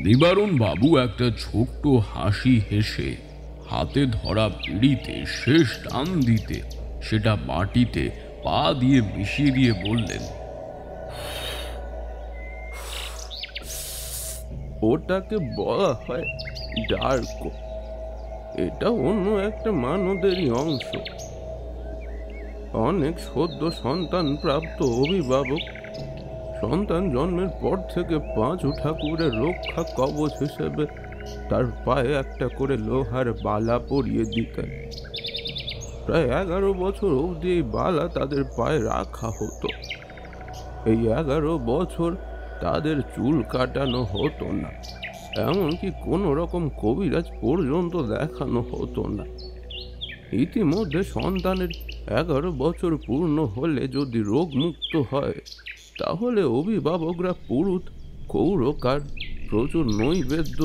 Speaker 4: নিবারণ বাবু একটা ছোট্ট হাসি হেসে হাতে ধরা পিঁড়িতে শেষ টান দিতে সেটা মাটিতে পা দিয়ে মিশিয়ে দিয়ে বললেন,
Speaker 7: ওটাকে বলা হয় ডার্কো। এটা অন্য একটা মানদেরই অংশ। অনেক সদ্য সন্তান প্রাপ্ত অভিভাবক সন্তান জন্মের পর থেকে পাঁচু ঠাকুরের রক্ষা কবচ হিসেবে তার পায়ে একটা করে লোহার বালা পরিয়ে দিতেন। প্রায় 11 বছর অবধি এই বালা তাদের পায়ে রাখা হতো। এই 11 বছর তাদের চুল কাটানো হতো না, এমনকি কোনো রকম কবিরাজ পর্যন্ত দেখানো হতো না। ইতিমধ্যে সন্তানের 11 বছর পূর্ণ হলে যদি রোগ মুক্ত হয়, তাহলে অভিভাবকরা পুরুত, কৌরকার, প্রচুর নৈবেদ্য,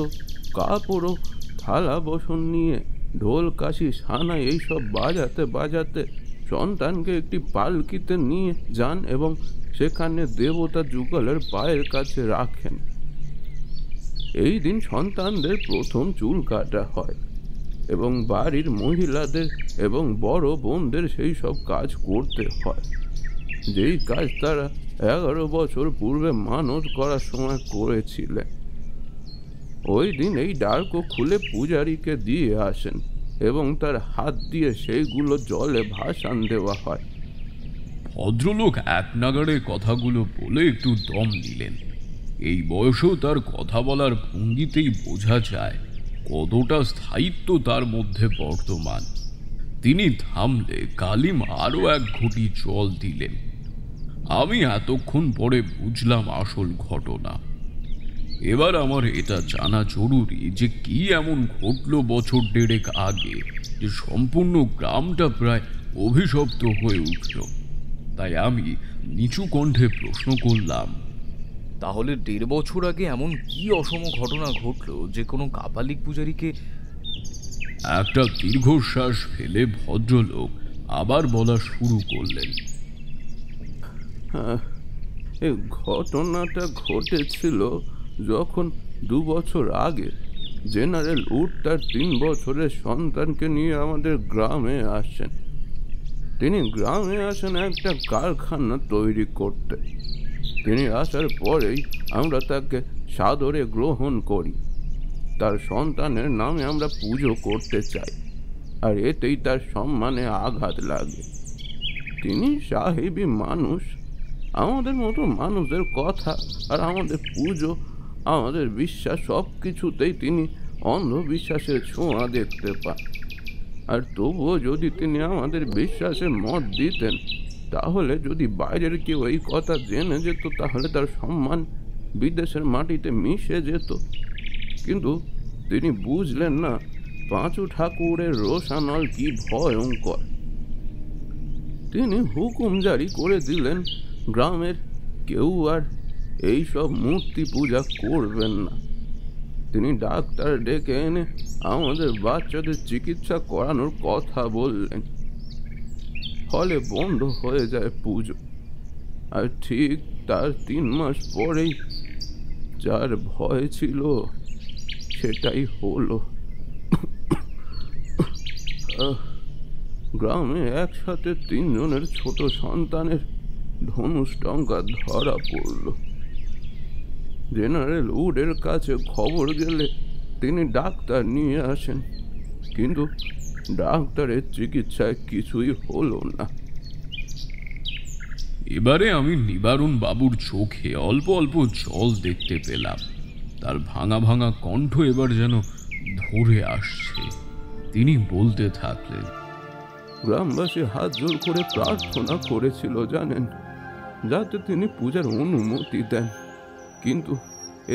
Speaker 7: কাপড়, থালা বসন নিয়ে ঢোল, কাশি, সানা এইসব বাজাতে বাজাতে সন্তানকে একটি পালকিতে নিয়ে যান এবং সেখানে দেবতা যুগলের পায়ের কাছে রাখেন। এই দিন সন্তানদের প্রথম চুল কাটা হয় এবং বাড়ির মহিলাদের এবং বড় বোনদের সেই সব কাজ করতে হয়, যেই কাজ তারা 11 বছর পূর্বে মানত করার সময় করেছিলেন। ওই দিন এই ডার্কো খুলে পূজারীকে দিয়ে আসেন এবং তার হাত দিয়ে সেইগুলো জলে ভাসান দেওয়া হয়।
Speaker 4: ভদ্রলোক এক নাগাড়ে কথাগুলো বলে একটু দম নিলেন। এই বয়সেও তার কথা বলার ভঙ্গিতেই বোঝা যায় কতটা স্থায়িত্ব তার মধ্যে বর্তমান। তিনি থামলে কালিম আরো এক ঘটি জল দিলেন। আমি এতক্ষণ পরে বুঝলাম আসল ঘটনা। এবার আমার এটা জানা জরুরি যে কি এমন ঘটল বছর 1.5 আগে যে সম্পূর্ণ গ্রামটা প্রায় অভিশপ্ত হয়ে উঠল। তাই আমি নিচু কণ্ঠে প্রশ্ন করলাম,
Speaker 2: তাহলে 1.5 বছর আগে এমন কি অসম ঘটনা ঘটলো যে কোনো কাপালিক পূজারীকে?
Speaker 4: একটা দীর্ঘশ্বাস ফেলে ভদ্রলোক আবার বলা শুরু করলেন,
Speaker 7: এই ঘটনাটা ঘটেছিল যখন 2 বছর আগে জেনারেল উড তার 3 বছরের সন্তানকে নিয়ে আমাদের গ্রামে আসেন। তিনি গ্রামে আসেন একটা কারখানা তৈরি করতে। তিনি আসার পরেই আমরা তাকে সাদরে গ্রহণ করি। তার সন্তানের নামে আমরা পুজো করতে চাই, আর এতেই তার সম্মানে আঘাত লাগে। তিনি সাহেবী মানুষ। আমাদের মতো মানুষদের কথা আর আমাদের পুজো, আমাদের বিশ্বাস সব কিছুতেই তিনি অন্ধবিশ্বাসের ছোঁয়া দেখতে পান। আর তবুও যদি তিনি আমাদের বিশ্বাসে মত দিতেন, তাহলে যদি বাইরের কেউ এই কথা জেনে যেত, তাহলে তার সম্মান বিদেশের মাটিতে মিশে যেত। কিন্তু তিনি বুঝলেন না পাঁচু ঠাকুরের রোষানল কি ভয়ঙ্কর। তিনি হুকুম জারি করে দিলেন, গ্রামের কেউ আর এইসব মূর্তি পূজা করবেন না। তিনি ডাক্তার ডেকে এনে আমাদের বাচ্চাদের চিকিৎসা করানোর কথা বললেন। ফলে বন্ধ হয়ে যায় পুজো। আর ঠিক তার 3 মাস পরেই যার ভয় ছিল সেটাই হলো। গ্রামে একসাথে 3 জনের ছোট সন্তানের ধনুষ্টঙ্কা ধরা পড়ল। জেনারেল উডের কাছে খবর গেলে তিনি ডাক্তার নিয়ে আসেন, কিন্তু ডাক্তারের চিকিৎসায় কিছুই হলো না।
Speaker 4: এবারে আমি নিবারণ বাবুর চোখে অল্প অল্প জল দেখতে পেলাম। তার ভাঙা ভাঙা কণ্ঠ এবার যেন ধরে আসছে। তিনি বলতে থাকলেন,
Speaker 7: গ্রামবাসী হাত জোর করে প্রার্থনা করেছিল জানেন, যাতে তিনি পূজার অনুমতি দেন, কিন্তু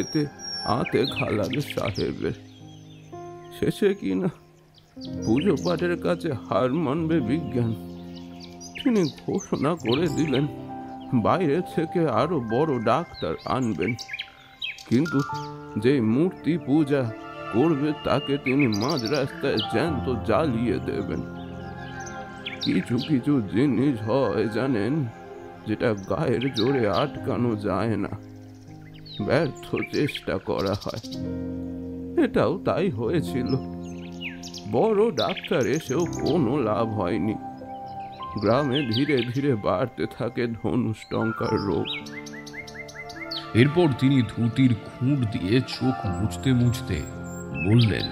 Speaker 7: এতে আতে ঘা লাগে সাহেবের। শেষে কিনা পুজো পাঠের কাছে হার মানবে বিজ্ঞান। তিনি ঘোষণা করে দিলেন বাইরে থেকে আরো বড় ডাক্তার আনবেন, কিন্তু যে মূর্তি পূজা করবে তাকে তিনি মাঝ রাস্তায় জ্যান্ত জ্বালিয়ে দেবেন। কিছু কিছু জিনিস হয় জানেন, যেটা গায়ের জোরে আটকানো যায় না, ব্যর্থ চেষ্টা করা হয়। এটাও তাই হয়েছিল। বড় ডাক্তার এসেও কোনো লাভ হয়নি। গ্রামে ধীরে ধীরে বাড়তে থাকে ধনুষ্টঙ্কার রোগ।
Speaker 4: এরপর তিনি ধুতির খুঁট দিয়ে চোখ মুছতে মুছতে বললেন,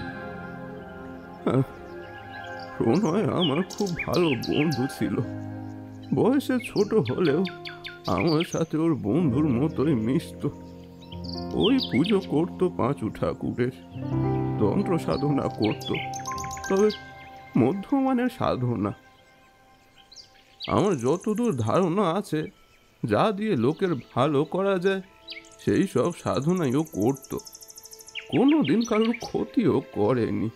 Speaker 7: প্রণয় আমার খুব ভালো বন্ধু ছিল। বয়সে ছোট হলেও আমার সাথে ওর বন্ধুর মতোই মিশত। ওই পুজো করতো 5 ঠাকুরের, তন্ত্র সাধনা করত, তবে মধ্যমানের সাধনা। আমার যতদূর ধারণা আছে, যা দিয়ে লোকের ভালো করা যায় সেই সব সাধনাই ও করত। কোনোদিন কারোর ক্ষতিও করেনি।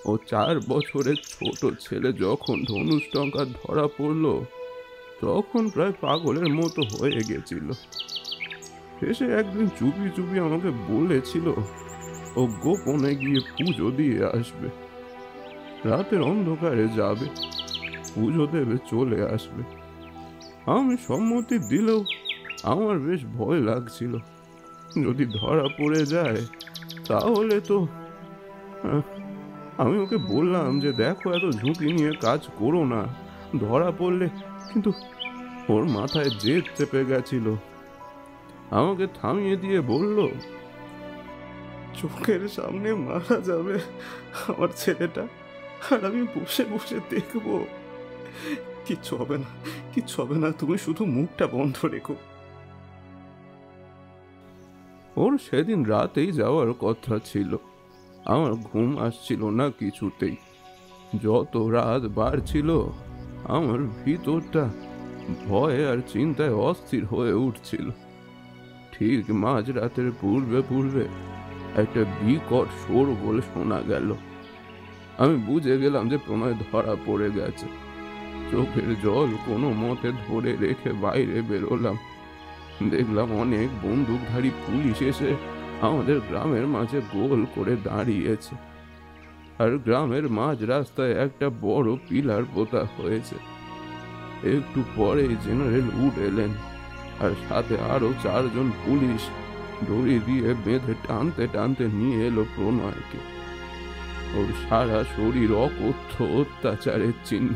Speaker 7: ও 4 বছরের ছোট ছেলে যখন ধনুষ্টঙ্কা ধরা পড়ল, তখন প্রায় পাগলের মতো হয়ে গেছিল। শেষে একদিন চুপি চুপি আমাকে বলেছিল ও গোপনে গিয়ে পুজো দিয়ে আসবে, রাতের অন্ধকারে যাবে, পুজো দেবে, চলে আসবে। আমি সম্মতি দিলেও আমার বেশ ভয় লাগছিল, যদি ধরা পড়ে যায় তাহলে তো। আমি ওকে বললাম যে দেখো, এত ঝুঁকি নিয়ে কাজ করো না, ধরা পড়লে। কিন্তু ওর মাথায় জেদ চেপে গেছিল। আমাকে থামিয়ে দিয়ে বলল, চোখের সামনে মারা যাবে আমার ছেলেটা, আর আমি বসে বসে দেখবো। কিচ্ছু হবে না, কিচ্ছু হবে না, তুমি শুধু মুখটা বন্ধ রেখো। ওর সেদিন রাতেই যাওয়ার কথা ছিল। আমার ঘুম আসছিল না কিছুতেই। যত রাত বাড়ছিল, আমার ভিতরটা ভয়ে আর চিন্তায় অস্থির হয়ে উঠছিল। ঠিক মাঝ রাতের পূর্বে পূর্বে একটা বিকট শোরগোল শোনা গেল। আমি বুঝে গেলাম যে প্রণয় ধরা পড়ে গেছে। চোখের জল কোনো মতে ধরে রেখে বাইরে বেরোলাম। দেখলাম অনেক বন্দুকধারী পুলিশ এসে আমাদের গ্রামের মাঝে গোল করে দাঁড়িয়েছে, আর গ্রামের মাঝ রাস্তায় একটা বড় পিলার পোতা হয়েছে। একটু পরে জেনারেল উড এলেন, আর সাথে আরো 4 জন পুলিশ দড়ি দিয়ে বেঁধে টানতে টানতে নিয়ে এলো প্রণয়কে। ওর সারা শরীর অকথ্য অত্যাচারের চিহ্ন,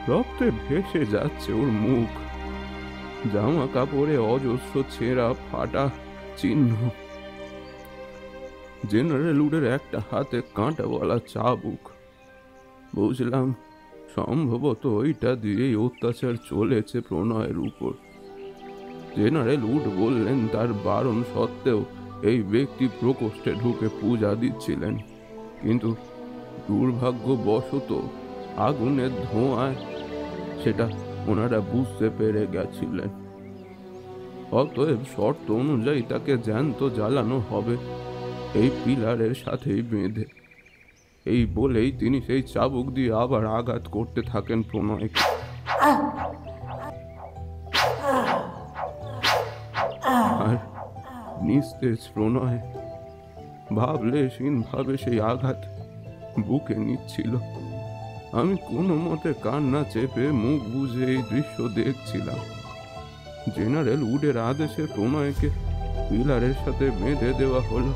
Speaker 7: রক্তে ভেসে যাচ্ছে ওর মুখ, জামা কাপড়ে অজস্র ছেঁড়া ফাটা চিহ্ন। জেনারেল উডের একটা হাতে কাঁটাওয়ালা চাবুক। বুঝলাম সম্ভবত ওইটা দিয়েই অত্যাচার চলেছে প্রণয়ের উপর। জেনারেল উড বললেন তার বারণ সত্ত্বেও এই ব্যক্তি প্রকোষ্ঠে ঢুকে পূজা দিচ্ছিলেন, কিন্তু দুর্ভাগ্যবশত আগুনের ধোঁয়ায় সেটা ওনারা বুঝতে পেরে গেছিলেন। অতএব শর্ত অনুযায়ী তাকে জ্যান্ত জ্বালানো হবে, এই পিলারের সাথেই বেঁধে। এই বলেই তিনি সেই চাবুক দিয়ে আবার আঘাত করতে থাকেন প্রণয়কে। আর নিস্তেজ প্রণয় ভাবলেশীনভাবে সেই আঘাত বুকে নিচ্ছিল। আমি কোনো মতে কান্না চেপে মুখ বুজে এই দৃশ্য দেখছিলাম। জেনারেল উডের আদেশে প্রণয়কে পিলারের সাথে বেঁধে দেওয়া হলো।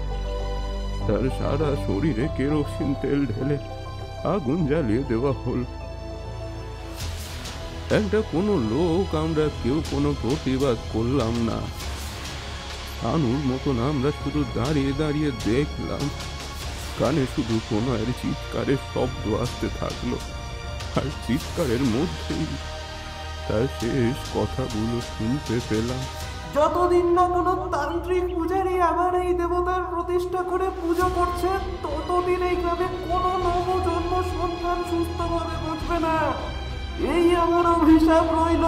Speaker 7: তার সারা শরীরে কেরোসিন তেল ঢেলে আগুন জ্বালিয়ে দেওয়া হলো। একটা কোনো লোক আমরা কেউ কোনো প্রতিবাদ করলাম না। আনুর মতন আমরা শুধু দাঁড়িয়ে দাঁড়িয়ে দেখলাম। কানে শুধু প্রণয়ের চিৎকারের শব্দ আসতে থাকলো, আর চিৎকারের মধ্যেই তার শেষ কথাগুলো শুনতে পেলাম।
Speaker 8: যতদিন না কোনো তান্ত্রিক পূজারী আবার এই দেবতার প্রতিষ্ঠা করে পুজো করছেন, ততদিন এই গ্রামে কোনো নবজন্ম সন্তান সুস্থভাবে বাঁচবে না। এই আমার অভিশাপ রইল।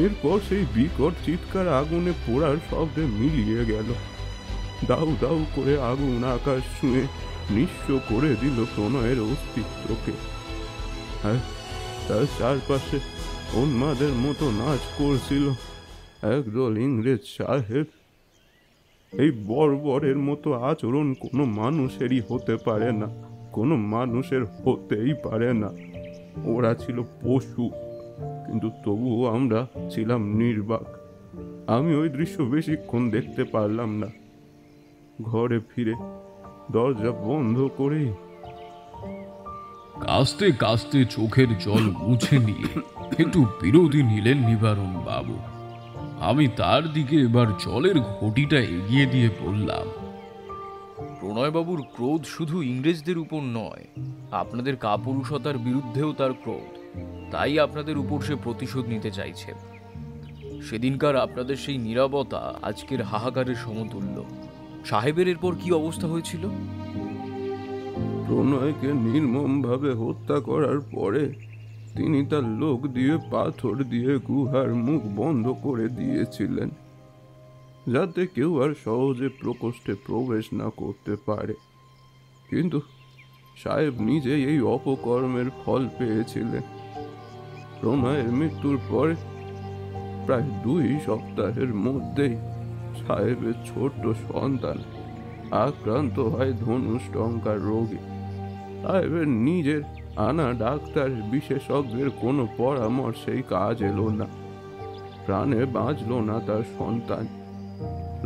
Speaker 7: এরপর সেই বিকট চিৎকার আগুনে পোড়ার শব্দে মিলিয়ে গেল। দাউ দাউ করে আগুন আকাশ ছুঁয়ে নিঃস্ব করে দিল প্রণয়ের অস্তিত্বকে। আর তার চারপাশে উন্মাদের মতো নাচ করছিল একদল ইংরেজ সাহেব। এই বর্বরের মতো আচরণ কোনো মানুষেরই হতে পারে না, কোনো মানুষের হতেই পারে না। ওরা ছিল পশু, কিন্তু তবুও আমরা ছিলাম নির্বাক। আমি ওই দৃশ্য বেশিক্ষণ দেখতে পারলাম না। ঘরে ফিরে দরজা বন্ধ করে
Speaker 4: কাস্তে কাস্তে চোখের জল মুছে নিয়ে একটু বিরতি নিলেন নিবারণ বাবু। আমি তার দিকে এবার জলের ঘটিটা এগিয়ে দিয়ে বললাম,
Speaker 2: প্রণয়বাবুর ক্রোধ শুধু ইংরেজদের উপর নয়, আপনাদের কাপুরুষতার বিরুদ্ধেও তার ক্রোধ। তাই আপনাদের উপর সে প্রতিশোধ নিতে চাইছে। সেদিনকার আপনাদের সেই নীরবতা আজকের হাহাকারের সমতুল্য। সাহেবের এরপর কি অবস্থা হয়েছিল?
Speaker 7: প্রণয়কে নির্মমভাবে হত্যা করার পরে তিনি তার লোক দিয়ে পাথর দিয়ে গুহার মুখ বন্ধ করে দিয়েছিলেন, যাতে কেউ আর সহজে প্রকোষ্ঠে প্রবেশ না করতে পারে। কিন্তু সাহেব নিজেই এই অপকর্মের ফল পেয়েছিলেন। প্রণয়ের মৃত্যুর পরে প্রায় 2 সপ্তাহের মধ্যেই সাহেবের ছোট্ট সন্তান আক্রান্ত হয় ধনুষ্টঙ্কার রোগে। সাহেবের নিজের আনা ডাক্তার বিশেষজ্ঞের কোনো পরামর্শেই কাজ এলো না। প্রাণে বাঁচল না তার সন্তান।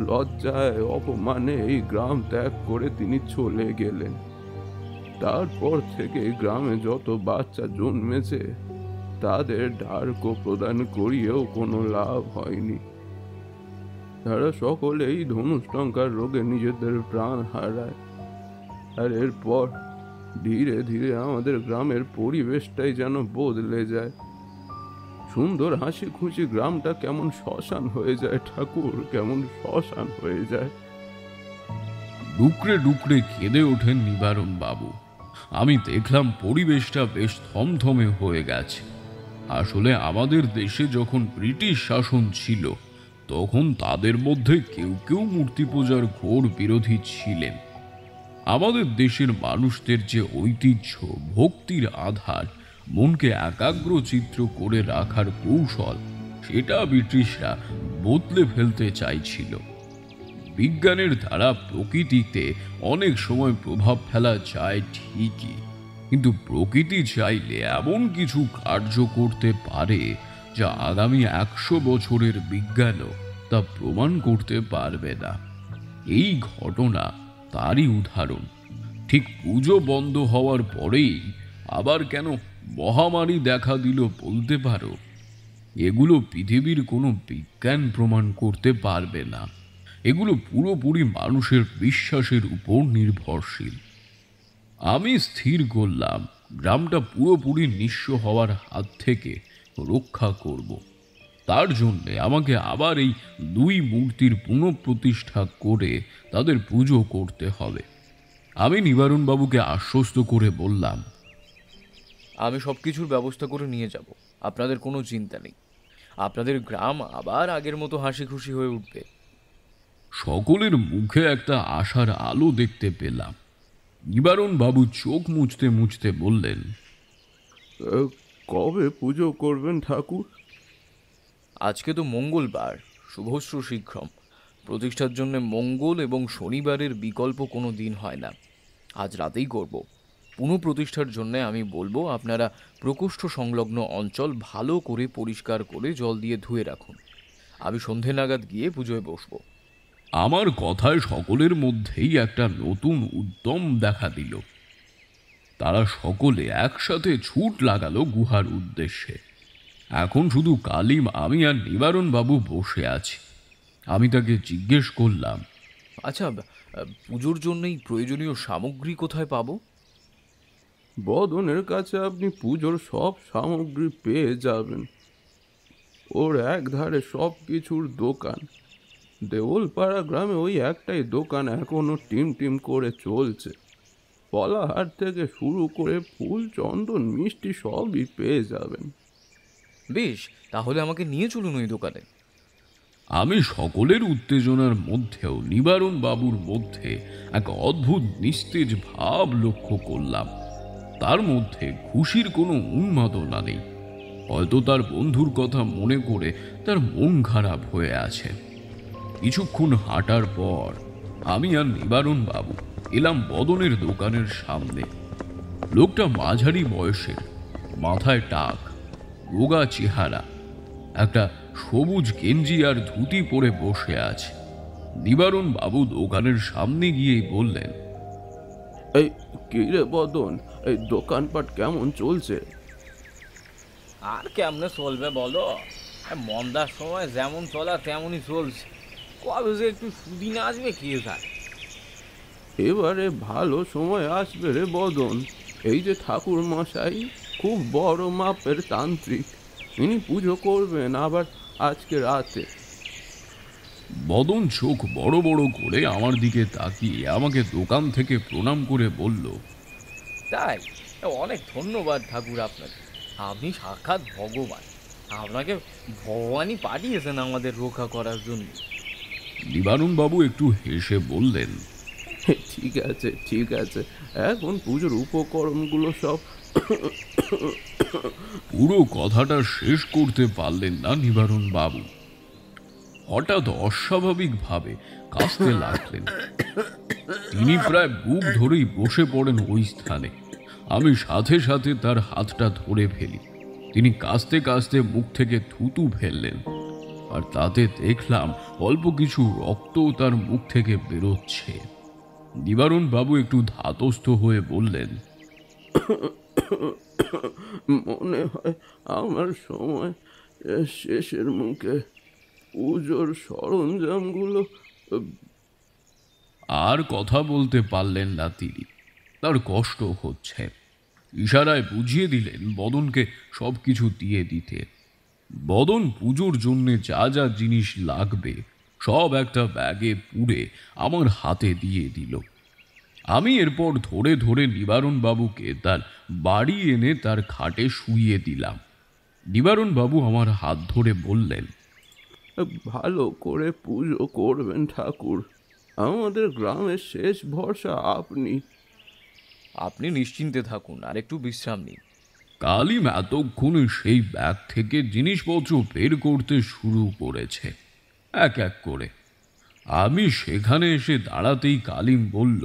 Speaker 7: লজ্জায় অপমানে এই গ্রাম ত্যাগ করে তিনি চলে গেলেন। তারপর থেকে গ্রামে যত বাচ্চা জন্মেছে তাদের ঢার্ক প্রদান করিয়েও কোনো লাভ হয়নি। তারা সকলেই ধনুষ্টঙ্কার রোগে নিজেদের প্রাণ হারায়। আর এরপর ধীরে ধীরে আমাদের গ্রামের পরিবেশটাই যেন বদলে যায়। সুন্দর হাসি খুশি গ্রামটা কেমন শ্মশান হয়ে যায় ঠাকুর, কেমন শ্মশান হয়ে যায়।
Speaker 4: ডুকরে ডুকরে কেঁদে ওঠেন নিবারণ বাবু। আমি দেখলাম পরিবেশটা বেশ থমথমে হয়ে গেছে। আসলে আমাদের দেশে যখন ব্রিটিশ শাসন ছিল, তখন তাদের মধ্যে কেউ কেউ মূর্তি পূজার ঘোর বিরোধী ছিলেন। আমাদের দেশের মানুষদের যে ঐতিহ্য, ভক্তির আধার, মনকে একাগ্র চিত্র করে রাখার কৌশল, সেটা ব্রিটিশরা বদলে ফেলতে চাইছিল। বিজ্ঞানের দ্বারা প্রকৃতিতে অনেক সময় প্রভাব ফেলা যায় ঠিকই, কিন্তু প্রকৃতি চাইলে এমন কিছু কার্য করতে পারে যা আগামী 100 বছরের বিজ্ঞানও তা প্রমাণ করতে পারবে না। এই ঘটনা তারই উদাহরণ। ঠিক পুজো বন্ধ হওয়ার পরেই আবার কেন মহামারী দেখা দিল বলতে পারো? এগুলো পৃথিবীর কোনো বিজ্ঞান প্রমাণ করতে পারবে না। এগুলো পুরোপুরি মানুষের বিশ্বাসের উপর নির্ভরশীল। আমি স্থির করলাম গ্রামটা পুরোপুরি নিঃস্ব হওয়ার হাত থেকে রক্ষা করব। তার জন্যে আমাকে আবার এই 2 মূর্তির পুনঃপ্রতিষ্ঠা করে তাদের পুজো করতে হবে। আমি নিবারণবাবুকে আশ্বস্ত করে বললাম,
Speaker 2: আমি সব কিছুর ব্যবস্থা করে নিয়ে যাব, আপনাদের কোনো চিন্তা নেই। আপনাদের গ্রাম আবার আগের মতো হাসি খুশি হয়ে উঠবে।
Speaker 4: সকলের মুখে একটা আশার আলো দেখতে পেলাম। নিবারণবাবু চোখ মুছতে মুছতে বললেন,
Speaker 7: কবে পুজো করবেন ঠাকুর?
Speaker 2: আজকে তো মঙ্গলবার, শুভশ্র শীঘ্রম। প্রতিষ্ঠার জন্য মঙ্গল এবং শনিবারের বিকল্প কোনো দিন হয় না। আজ রাতেই করব। পুনঃপ্রতিষ্ঠার জন্য আমি বলবো আপনারা প্রকোষ্ঠ সংলগ্ন অঞ্চল ভালো করে পরিষ্কার করে জল দিয়ে ধুয়ে রাখুন। আমি সন্ধে নাগাদ গিয়ে পুজোয় বসবো।
Speaker 4: আমার কথায় সকলের মধ্যেই একটা নতুন উদ্যম দেখা দিল। তারা সকলে একসাথে ছুট লাগালো গুহার উদ্দেশ্যে। এখন শুধু কালিম, আমি আর নিবারণ বাবু বসে আছি। আমি তাকে জিজ্ঞেস করলাম,
Speaker 2: আচ্ছা, পুজোর জন্যই প্রয়োজনীয় সামগ্রী কোথায় পাবো?
Speaker 7: বদনের কাছে আপনি পুজোর সব সামগ্রী পেয়ে যাবেন। ওর এক ধারে সব কিছুর দোকান। দেওলপাড়া গ্রামে ওই একটাই দোকান এখনো টিম টিম করে চলছে। পলাহার থেকে শুরু করে ফুল, চন্দন, মিষ্টি সবই পেয়ে যাবেন।
Speaker 2: বেশ, তাহলে আমাকে নিয়ে চলুন ওই দোকানে।
Speaker 4: আমি সকলের উত্তেজনার মধ্যেও নিবারণ বাবুর মধ্যে এক অদ্ভুত নিস্তেজ ভাব লক্ষ্য করলাম। তার মধ্যে খুশির কোনো উন্মাদনা নেই। হয়তো তার বন্ধুর কথা মনে করে তার মন খারাপ হয়ে আছে। কিছুক্ষণ হাঁটার পর আমি আর নিবারণ বাবু এলাম বদনের দোকানের সামনে। লোকটা মাঝারি বয়সের, মাথায় টাক, রোগা চেহারা, একটা সবুজ গেঞ্জি আর ধুতি পরে বসে আছে। নিবারণ বাবু দোকানের সামনে গিয়েই বললেন,
Speaker 7: এই কি রে বদন, এই দোকানপাট কেমন চলছে?
Speaker 2: আর কেমনে চলবে বলো, মন্দার সময় যেমন চলা তেমনই চলছে। কবে যে একটু সুদিন আসবে কে জানে।
Speaker 7: এবারে ভালো সময় আসবে রে বদন। এই যে ঠাকুর মশাই খুব বড় মাপের তান্ত্রিক, ইনি পুজো করবেন আবার আজকে রাতে।
Speaker 4: বদন চোখ বড় বড় করে আমার দিকে তাকিয়ে আমাকে দোকান থেকে প্রণাম করে বলল,
Speaker 2: তাই? অনেক ধন্যবাদ ঠাকুর আপনাকে। আপনি সাক্ষাৎ ভগবান। আপনাকে ভগবানই পাঠিয়েছেন আমাদের রক্ষা করার জন্য।
Speaker 4: নিবারণ বাবু একটু হেসে বললেন,
Speaker 7: ঠিক আছে ঠিক আছে, এখন পুজোর উপকরণগুলো সব।
Speaker 4: পুরো কথাটা শেষ করতে পারলেন না নিবারণ বাবু। হঠাৎ অস্বাভাবিকভাবে কাশতে লাগলেন। তিনি প্রায় বুক ধরেই বসে পড়েন ওই স্থানে। আমি সাথে সাথে তার হাতটা ধরে ফেলি। তিনি কাশতে কাশতে মুখ থেকে থুতু ফেললেন, আর তাতে দেখলাম অল্প কিছু রক্ত তার মুখ থেকে বেরোচ্ছে। নিবারণ বাবু একটু ধাতস্থ হয়ে বললেন,
Speaker 7: মনে হয় আমার সময় শেষের মুখে। পুজোর সরঞ্জামগুলো।
Speaker 4: আর কথা বলতে পারলেন না তিনি। তার কষ্ট হচ্ছে। ইশারায় বুঝিয়ে দিলেন বদনকে সব কিছু দিয়ে দিতে। বদন পুজোর জন্যে যা যা জিনিস লাগবে সব একটা ব্যাগে পুরে আমার হাতে দিয়ে দিল। আমি এরপর ধরে ধরে নিবারণ বাবুকে তার বাড়ি এনে তার খাটে শুইয়ে দিলাম। নিবারণ বাবু আমার হাত ধরে বললেন,
Speaker 7: ভালো করে পুজো করবেন ঠাকুর, আমাদের গ্রামের শেষ ভরসা আপনি।
Speaker 2: আপনি নিশ্চিন্তে থাকুন, আর একটু বিশ্রাম নিন।
Speaker 4: কালিম এতক্ষণে সেই ব্যাগ থেকে জিনিসপত্র বের করতে শুরু করেছে এক এক করে। আমি সেখানে এসে দাঁড়াতেই কালিম বলল,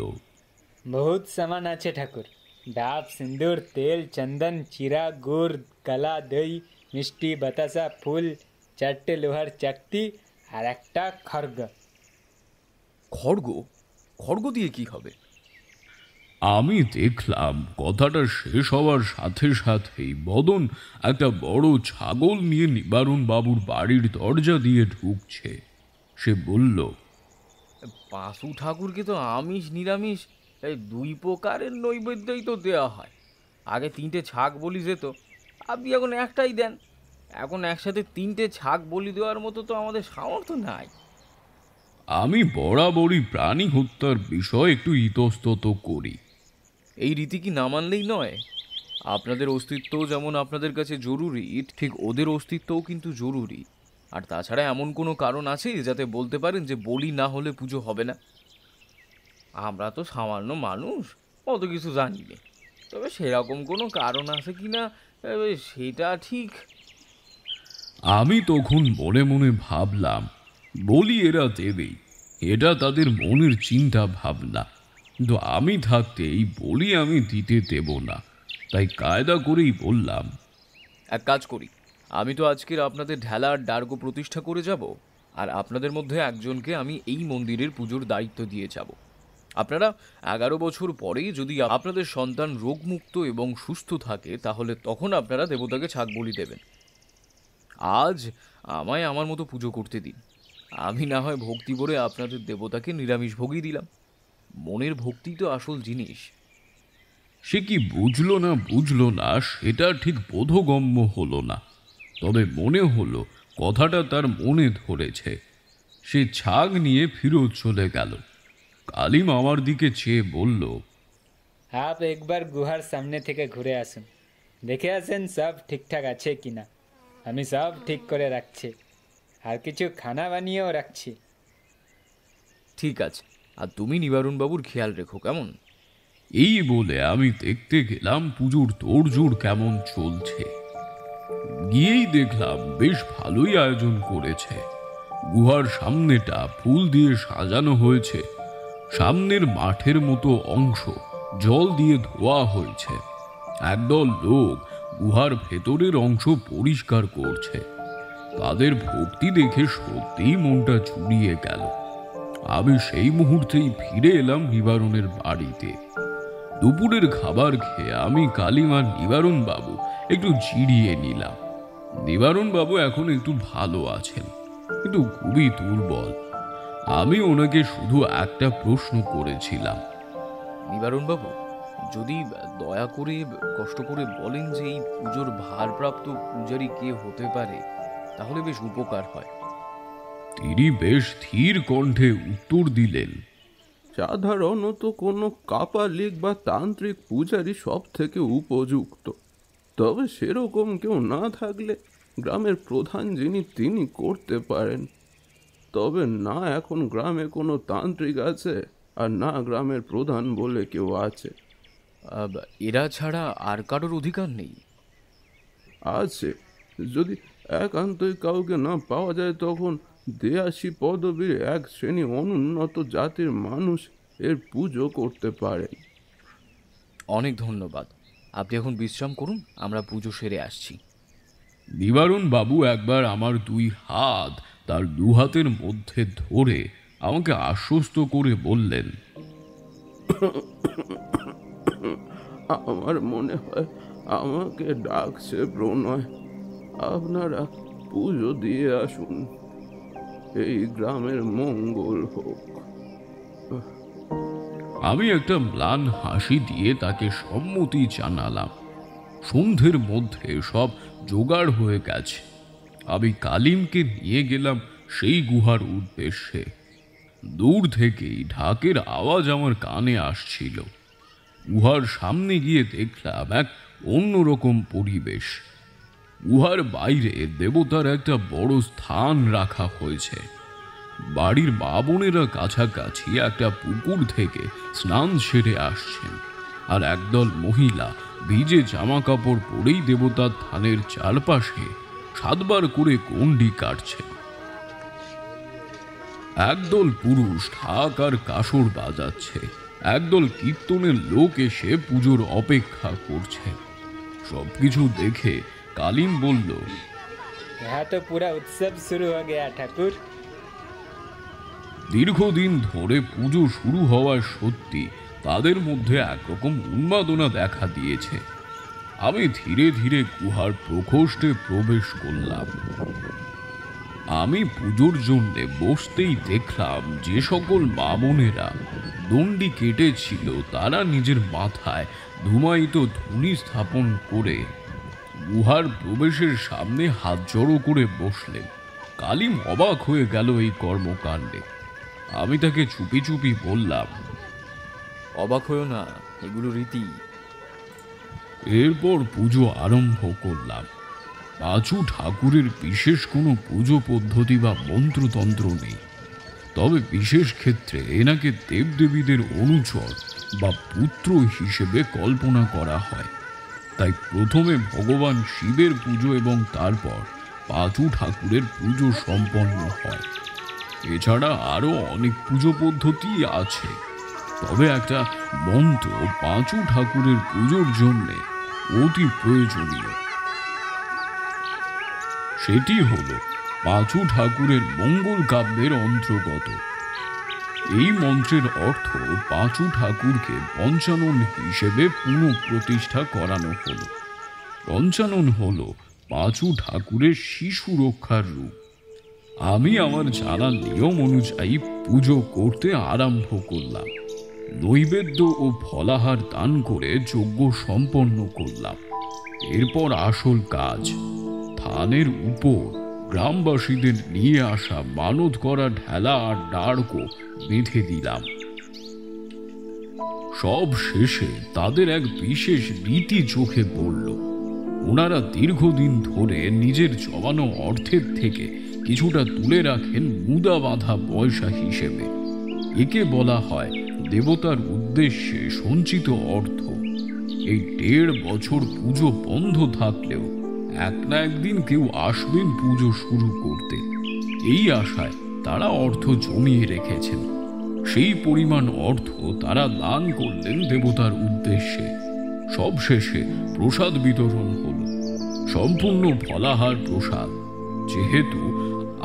Speaker 6: বহুত সামান আছে ঠাকুর। ডাব, সিন্দুর, তেল, চন্দন, চিরা, গুড়, কলা, দই, মিষ্টি, বাতাসা, ফুল, চারটে লোহার চাকতি আর একটা খড়গ।
Speaker 2: খড়গ? খড়গ দিয়ে কি হবে?
Speaker 4: আমি দেখলাম কথাটা শেষ হওয়ার সাথে সাথেই বদন একটা বড় ছাগল নিয়ে নিবারণ বাবুর বাড়ির দরজা দিয়ে ঢুকছে। সে বলল,
Speaker 2: পাঁচু ঠাকুরকে তো আমিষ নিরামিষ এই দুই প্রকারের নৈবেদ্যই তো দেওয়া হয়। আগে 3টে ছাগ বলি যেত, আপনি এখন একটাই দেন। এখন একসাথে 3টে ছাগ বলি দেওয়ার মতো তো আমাদের সামর্থ্য নাই।
Speaker 4: আমি বরাবরই প্রাণী হত্যার বিষয় একটু ইতস্তত করি।
Speaker 2: এই রীতি কি না মানলেই নয়? আপনাদের অস্তিত্ব যেমন আপনাদের কাছে জরুরি, ঠিক ওদের অস্তিত্বও কিন্তু জরুরি। আর তাছাড়া এমন কোনো কারণ আছে যাতে বলতে পারেন যে বলি না হলে পুজো হবে না? আমরা তো সামান্য মানুষ, অত কিছু জানি না। তবে সেরকম কোনো কারণ আছে কি না সেটা ঠিক।
Speaker 4: আমি তখন মনে মনে ভাবলাম, বলি এরা দেবেই, এটা তাদের মনের চিন্তা ভাবনা, কিন্তু আমি থাকতে এই বলি আমি দিতে দেব না। তাই কায়দা করেই বললাম,
Speaker 2: এক কাজ করি, আমি তো আজকের আপনাদের ঢেলার ডার্গো প্রতিষ্ঠা করে যাব, আর আপনাদের মধ্যে একজনকে আমি এই মন্দিরের পুজোর দায়িত্ব দিয়ে যাব। আপনারা 11 বছর পরেই যদি আপনাদের সন্তান রোগমুক্ত এবং সুস্থ থাকে, তাহলে তখন আপনারা দেবতাকে ছাগ বলি দেবেন। আজ আমায় আমার মতো পুজো করতে দিন। আমি না হয় ভক্তি ভরে আপনাদের দেবতাকে নিরামিষ ভোগই দিলাম। মনের ভক্তি তো আসল জিনিস।
Speaker 4: সে কি বুঝলো না সেটা ঠিক বোধগম্য হলো না, তবে মনে হলো কথাটা তার মনে ধরেছে। সে ছাগ নিয়ে ফিরত চলে গেল। কালিম আমার দিকে চেয়ে বলল,
Speaker 6: आप एक बार गुहार सामने থেকে ঘুরে আসুন, দেখে আসেন সব ঠিকঠাক আছে কিনা। আমি সব ঠিক করে রাখছি, আর কিছু খানা বানিয়েও রাখছি।
Speaker 2: ঠিক আছে, আর তুমি নিবারণ বাবুর খেয়াল রেখো, কেমন?
Speaker 4: এই বলে আমি দেখতে গেলাম পুজোর তোড়জোড় কেমন চলছে। গিয়েই দেখলাম বেশ ভালোই আয়োজন করেছে। গুহার সামনেটা ফুল দিয়ে সাজানো হয়েছে। সামনের মাঠের মতো অংশ জল দিয়ে ধোয়া হয়েছে। একদল লোক গুহার ভেতরের অংশ পরিষ্কার করছে। তাদের ভক্তি দেখে সত্যিই মনটা জুড়িয়ে গেল। আমি সেই মুহূর্তেই ফিরে এলাম নিবারণের বাড়িতে। দুপুরের খাবার খেয়ে আমি কালিম আর নিবারণ বাবু একটু জিরিয়ে নিলাম। নিবারণ বাবু এখন একটু ভালো আছেন, কিন্তু খুবই দুর্বল। আমি ওনাকে শুধু একটা প্রশ্ন করেছিলাম,
Speaker 2: নিবারণ বাবু, যদি দয়া করে কষ্ট করে বলেন যে এই পুজোর ভারপ্রাপ্ত পূজারী কে হতে পারে, তাহলে বেশ উপকার হয়।
Speaker 4: তিনি বেশ ধীর কণ্ঠে উত্তর দিলেন,
Speaker 7: সাধারণত কোনো কাপালিক বা তান্ত্রিক পূজারই সব থেকে উপযুক্ত। তবে সেরকম কেউ না থাকলে গ্রামের প্রধান যিনি তিনি করতে পারেন। তবে না এখন গ্রামে কোনো তান্ত্রিক আছে, আর না গ্রামের প্রধান বলে কেউ আছে।
Speaker 2: এরা ছাড়া আর কারোর অধিকার নেই?
Speaker 7: আছে, যদি একান্তই কাউকে না পাওয়া যায় তখন দেয়াসী পদবীর এক শ্রেণী অনুন্নত জাতির মানুষ এর পুজো করতে পারেন।
Speaker 2: অনেক ধন্যবাদ, আপনি এখন বিশ্রাম করুন, আমরা পুজো সেরে আসছি।
Speaker 4: নিবারণ বাবু একবার আমার দুই হাত তার দু হাতের মধ্যে ধরে আমাকে আশ্বস্ত করে বললেন,
Speaker 7: আমার মনে হয় আমাকে ডাকছে প্রণয়। আপনারা পুজো দিয়ে আসুন, এই গ্রামের মঙ্গল হোক।
Speaker 4: আমি একটা ম্লান হাসি দিয়ে তাকে সম্মতি জানালাম। সন্ধ্যের মধ্যে সব জোগাড় হয়ে গেছে। আমি কালিমকে নিয়ে গেলাম সেই গুহার উদ্দেশ্যে। দূর থেকেই ঢাকের আওয়াজ আমার কানে আসছিল। গুহার সামনে গিয়ে দেখলাম এক অন্যরকম পরিবেশ। গুহার বাইরে দেবতার একটা বড় স্থান রাখা হয়েছে। বাড়ির মা বোনেরা কাছাকাছি একটা পুকুর থেকে স্নান সেরে আসছেন, আর একদল মহিলা ভিজে জামা কাপড় পরেই দেবতার থানের চারপাশে 7 বার করে গণ্ডি কাটছেন। একদল পুরুষ ঢাক আর কাসর বাজাচ্ছে। একদল কীর্তনের লোক এসে পুজোর অপেক্ষা করছে। সবকিছু দেখে কালিম বলল,
Speaker 6: यहाँ तो पूरा उत्सव शुरू हो गया ठाकुर।
Speaker 4: দীর্ঘদিন ধরে পুজো শুরু হওয়ার সত্যি তাদের মধ্যে একরকম উন্মাদনা দেখা দিয়েছে। আমি ধীরে ধীরে গুহার প্রকোষ্ঠে প্রবেশ করলাম। আমি পুজোর জন্য বসতেই দেখলাম যে সকল মা বোনেরা দণ্ডি কেটেছিল তারা নিজের মাথায় ধূমায়িত ধুনি স্থাপন করে গুহার প্রবেশের সামনে হাত জড়ো করে বসলেন। কালিম অবাক হয়ে গেল এই কর্মকাণ্ডে। আমি তাকে চুপি চুপি বললাম,
Speaker 2: অবাক হয়েও না, এগুলো রীতি।
Speaker 4: এরপর পুজো আরম্ভ করলাম। পাঁচু ঠাকুরের বিশেষ কোনো পুজো পদ্ধতি বা মন্ত্রতন্ত্র নেই, তবে বিশেষ ক্ষেত্রে এনাকে দেবদেবীদের অনুচর বা পুত্র হিসেবে কল্পনা করা হয়। তাই প্রথমে ভগবান শিবের পুজো এবং তারপর পাঁচু ঠাকুরের পুজো সম্পন্ন হয়। এছাড়া আরো অনেক পুজো পদ্ধতি আছে, তবে একটা মন্ত্র পাঁচু ঠাকুরের পুজোর জন্য অতি প্রয়োজনীয়। সেটি হলো পাঁচু ঠাকুরের মঙ্গল কাব্যের অন্তর্গত। এই মন্ত্রের অর্থ পাঁচু ঠাকুরকে পঞ্চানন হিসেবে পুনঃপ্রতিষ্ঠা করানো হলো। পঞ্চানন হলো পাঁচু ঠাকুরের শিশু রক্ষার রূপ। আমি আমার জানা নিয়ম অনুযায়ী পুজো করতে আরম্ভ করলাম। নৈবেদ্য ও ফলাহার দান করে যজ্ঞ সম্পন্ন করলাম। এরপর আসল কাজ, থানের উপর গ্রামবাসীদের নিয়ে আসা মানত করা ঢেলা আর ডাড়কো বেঁধে দিলাম। সব শেষে তাদের এক বিশেষ রীতি চোখে পড়ল। ওনারা দীর্ঘদিন ধরে নিজের জমানো অর্থের থেকে কিছুটা তুলে রাখেন মুদা বাঁধা পয়সা হিসেবে। একে বলা হয় দেবতার উদ্দেশ্যে সঞ্চিত অর্থ। এই 1.5 বছর পুজো বন্ধ থাকলেও এক না একদিন কেউ আসবেন পুজো শুরু করতে, এই আশায় তারা অর্থ জমিয়ে রেখেছেন। সেই পরিমাণ অর্থ তারা দান করলেন দেবতার উদ্দেশ্যে। সবশেষে প্রসাদ বিতরণ হলো, সম্পূর্ণ ফলাহার প্রসাদ। যেহেতু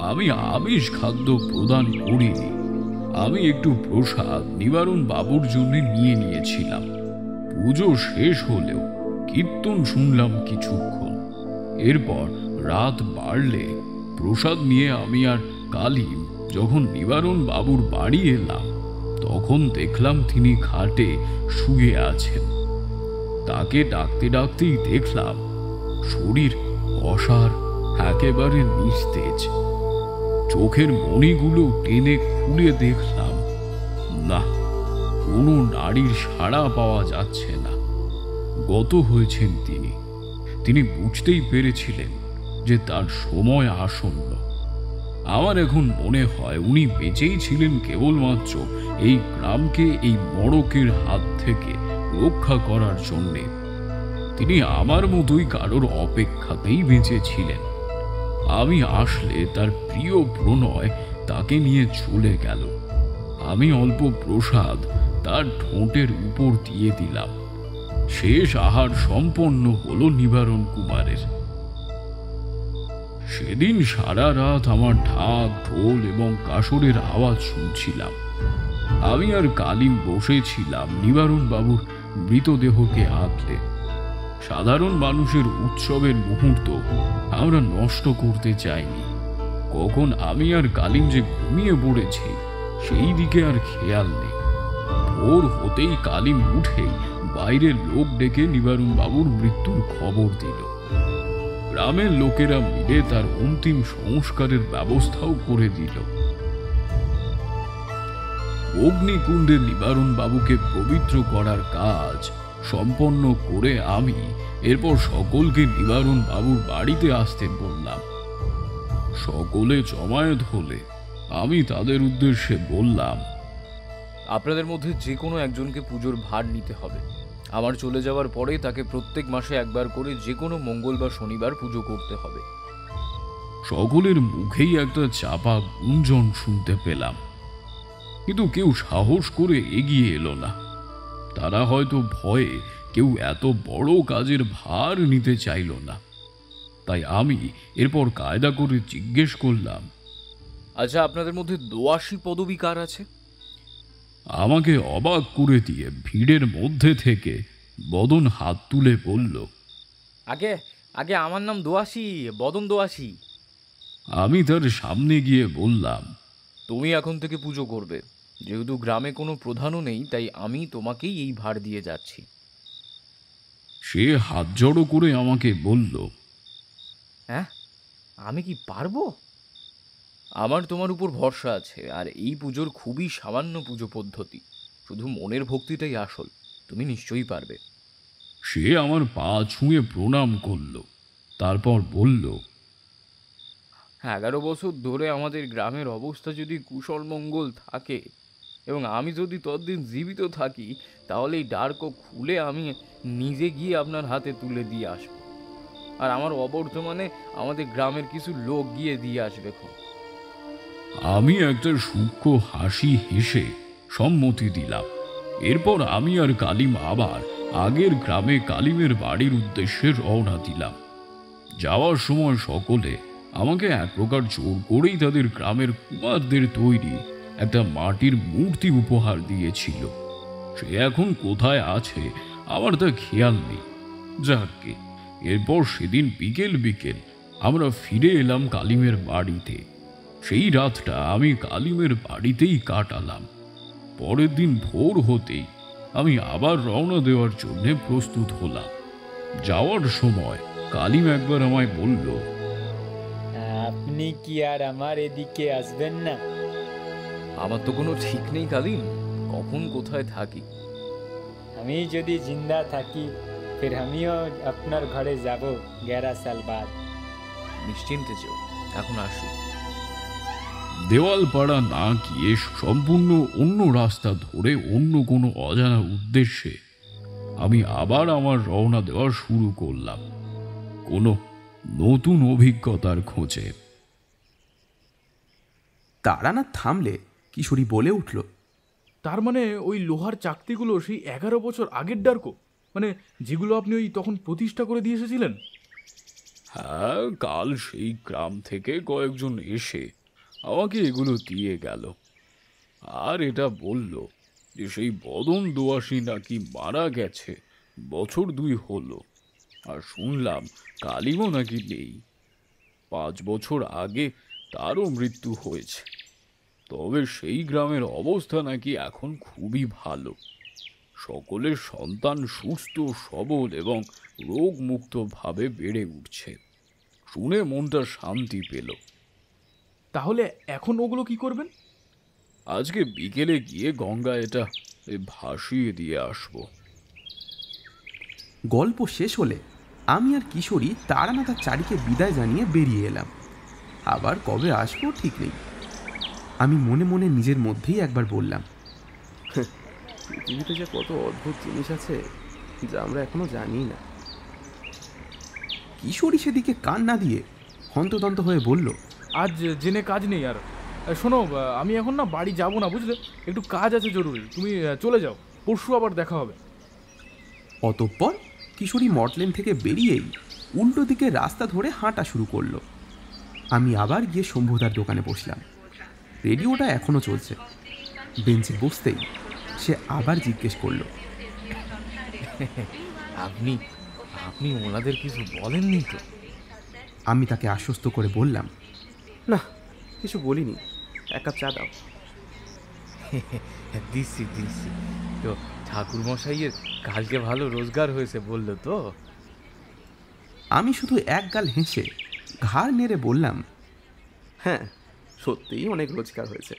Speaker 4: আমি আমিষ খাদ্য প্রদান করিনি, আমি একটু প্রসাদ নিবারণ বাবুর জন্য নিয়ে নিয়েছিলাম। পুজো শেষ হলেও কীর্তন শুনলাম কিছুক্ষণ। এরপর রাত বাড়লে প্রসাদ নিয়ে আমি আর কালিম যখন নিবারণ বাবুর বাড়ি এলাম, তখন দেখলাম তিনি খাটে শুয়ে আছেন। তাকে ডাকতে ডাকতেই দেখলাম শরীর অসাড়, একেবারে নিস্তেজ। চোখের মণিগুলো টেনে খুলে দেখলাম, না, কোনো নাড়ির সাড়া পাওয়া যাচ্ছে না। গত হয়েছেন তিনি বুঝতেই পেরেছিলেন যে তার সময় আসন্ন। আমার এখন মনে হয় উনি বেঁচেই ছিলেন কেবলমাত্র এই গ্রামকে এই মড়কের হাত থেকে রক্ষা করার জন্যে। তিনি আমার মতোই কারোর অপেক্ষাতেই বেঁচে ছিলেন। আমি আসলে তার প্রিয় প্রণয় তাকে নিয়ে চলে গেল। আমি অল্প প্রসাদ তার ঠোঁটের উপর দিয়ে দিলাম। শেষ আহার সম্পন্ন হলো নিবারণ কুমারের। সেদিন সারা রাত আমার ঢাক, ঢোল এবং কাসরের আওয়াজ শুনছিলাম। আমি আর কালিম বসেছিলাম নিবারণ বাবুর মৃতদেহকে আঁকলে। সাধারণ মানুষের উৎসবের মুহূর্ত আমরা নষ্ট করতে চাইনি। কখন আমি আর কালিম যে ঘুমিয়ে পড়েছি সেই দিকে আর খেয়াল নেই। ভোর হতেই কালিম উঠেই বাইরের লোক ডেকে নিবারণ বাবুর মৃত্যুর খবর দিল। গ্রামের লোকেরা মিলে তার অন্তিম সংস্কারের ব্যবস্থাও করে দিল। অগ্নিকুণ্ডে নিবারণ বাবুকে পবিত্র করার কাজ সম্পন্ন করে আমি এরপর সকলকে নিবারণ বাবুর বাড়িতে আসতে বললাম। সকলে জমায়েত হলে আমি তাদের উদ্দেশ্যে বললাম,
Speaker 2: আপনাদের মধ্যে যে কোনো একজনকে পুজোর ভার নিতে হবে। আমার চলে যাওয়ার পরে তাকে প্রত্যেক মাসে একবার করে যে কোনো মঙ্গল বা শনিবার পুজো করতে হবে।
Speaker 4: সকলের মুখেই একটা চাপা গুঞ্জন শুনতে পেলাম, কিন্তু কেউ সাহস করে এগিয়ে এলো না। তারা হয়তো ভয়ে কেউ এত বড় কাজের ভার নিতে চাইল না। তাই আমি এরপর কায়দা করে জিজ্ঞেস করলাম,
Speaker 2: আচ্ছা, আপনাদের মধ্যে দোয়াশি পদবী কার আছে?
Speaker 4: আমাকে অবাক করে দিয়ে ভিড়ের মধ্যে থেকে বদন হাত তুলে বলল,
Speaker 2: আগে আগে আমার নাম দোয়াশি, বদন দোয়াশি।
Speaker 4: আমি তার সামনে গিয়ে বললাম,
Speaker 2: তুমি এখন থেকে পুজো করবে। যেহেতু গ্রামে কোনো প্রধানও নেই, তাই আমি তোমাকেই এই ভার দিয়ে যাচ্ছি।
Speaker 4: সে হাত জড়ো করে আমাকে বলল,
Speaker 2: হ্যাঁ, আমি কি পারবো? আমার তোমার উপর ভরসা আছে। আর এই পুজোর খুবই সামান্য পুজো পদ্ধতি, শুধু মনের ভক্তিটাই আসল। তুমি নিশ্চয়ই পারবে।
Speaker 4: সে আমার পা ছুঁয়ে প্রণাম করল, তারপর বলল,
Speaker 2: 11 বছর ধরে আমাদের গ্রামের অবস্থা যদি কুশল মঙ্গল থাকে এবং আমি যদি ততদিন জীবিত থাকি, তাহলে এই ডার্কো খুলে আমি নিজে গিয়ে আপনার হাতে তুলে দিয়ে আসব। আর আমার অবর্তমানে আমাদের গ্রামের কিছু লোক গিয়ে দিয়ে আসবে খন।
Speaker 4: আমি একটা সূক্ষ্ম হাসি হেসে সম্মতি দিলাম। এরপর আমি আর কালিম আবার আগের গ্রামে কালিমের বাড়ির উদ্দেশ্যে রওনা দিলাম। যাওয়ার সময় সকলে আমাকে এক প্রকার জোর করেই তাদের গ্রামের কুমারদের তৈরি একটা মাটির মূর্তি উপহার দিয়েছিল। সে এখন কোথায় আছে আমার তা খেয়াল নেই। যাকে এরপর সেদিন বিকেল বিকেল আমরা ফিরে এলাম কালিমের বাড়িতে। সেই রাতটা আমি কালিমের বাড়িতেই কাটালাম। পরের দিন ভোর হতেই আমি আবার রওনা দেওয়ার জন্য প্রস্তুত হলাম। যাওয়ার সময় কালিম একবার আমায় বলল,
Speaker 6: আপনি কি আর আমার এদিকে আসবেন না?
Speaker 2: আমার তো কোনো ঠিক নেই কালিম, কখন কোথায় থাকি।
Speaker 6: আমি যদি জিন্দা থাকি ফির আমিও আপনার ঘরে যাব 11 সাল বাদ।
Speaker 2: নিশ্চিন্তে যেও, এখন আসি।
Speaker 4: দেওয়ালপাড়া না গিয়ে সম্পূর্ণ অন্য রাস্তা ধরে অন্য কোনো অজানা উদ্দেশ্যে আমি আবার আমার রওনা দেওয়া শুরু করলাম কোনো নতুন অভিজ্ঞতার খোঁজে।
Speaker 1: তারানাথ থামলে কিশোরী বলে উঠল,
Speaker 3: তার মানে ওই লোহার চাকতিগুলো সেই 11 বছর আগের ডার্কো, মানে যেগুলো আপনি ওই তখন প্রতিষ্ঠা করে দিয়ে এসেছিলেন?
Speaker 4: হ্যাঁ, কাল সেই গ্রাম থেকে কয়েকজন এসে আমাকে এগুলো দিয়ে গেল। আর এটা বলল যে সেই বদন দোয়াশি নাকি মারা গেছে বছর 2 হলো। আর শুনলাম কালিমও নাকি নেই। 5 বছর আগে তারও মৃত্যু হয়েছে। তবে সেই গ্রামের অবস্থা নাকি এখন খুবই ভালো। সকলের সন্তান সুস্থ সবল এবং রোগমুক্তভাবে বেড়ে উঠছে। শুনে মনটা শান্তি পেল।
Speaker 3: তাহলে এখন ওগুলো কি করবেন?
Speaker 4: আজকে বিকেলে গিয়ে গঙ্গা এটা ভাসিয়ে দিয়ে আসবো।
Speaker 1: গল্প শেষ হলে আমি আর কিশোরী তারানাথ আর চারিকে বিদায় জানিয়ে বেরিয়ে এলাম। আবার কবে আসবো ঠিক নেই। আমি মনে মনে নিজের মধ্যেই একবার বললাম,
Speaker 7: পৃথিবীতে যে কত অদ্ভুত জিনিস আছে যা আমরা এখনো জানি না।
Speaker 1: কিশোরী সেদিকে কান না দিয়ে হন্তদন্ত হয়ে বলল,
Speaker 3: আজ জেনে কাজ নেই আর। শোনো, আমি এখন না বাড়ি যাব না, বুঝলে? একটু কাজ আছে জরুরি। তুমি চলে যাও, পরশু আবার দেখা হবে।
Speaker 1: অতঃপর কিশোরী মটলেন থেকে বেরিয়েই উল্টো দিকে রাস্তা ধরে হাঁটা শুরু করলো। আমি আবার গিয়ে শম্ভুদার দোকানে বসলাম। রেডিওটা এখনো চলছে। বেঞ্চে বসতেই সে আবার জিজ্ঞেস করলো,
Speaker 2: আপনি আপনি ওনাদের কিছু বলেননি তো?
Speaker 1: আমি তাকে আশ্বস্ত করে বললাম,
Speaker 7: না, কিছু বলিনি। 1 কাপ চা দাও।
Speaker 2: দিচ্ছি দিচ্ছি। তো ঠাকুরমশাইয়ের কালকে ভালো রোজগার হয়েছে বললো তো?
Speaker 1: আমি শুধু এক গাল হেসে ঘাড় নেড়ে বললাম,
Speaker 7: হ্যাঁ, সত্যিই অনেক রোজগার হয়েছে।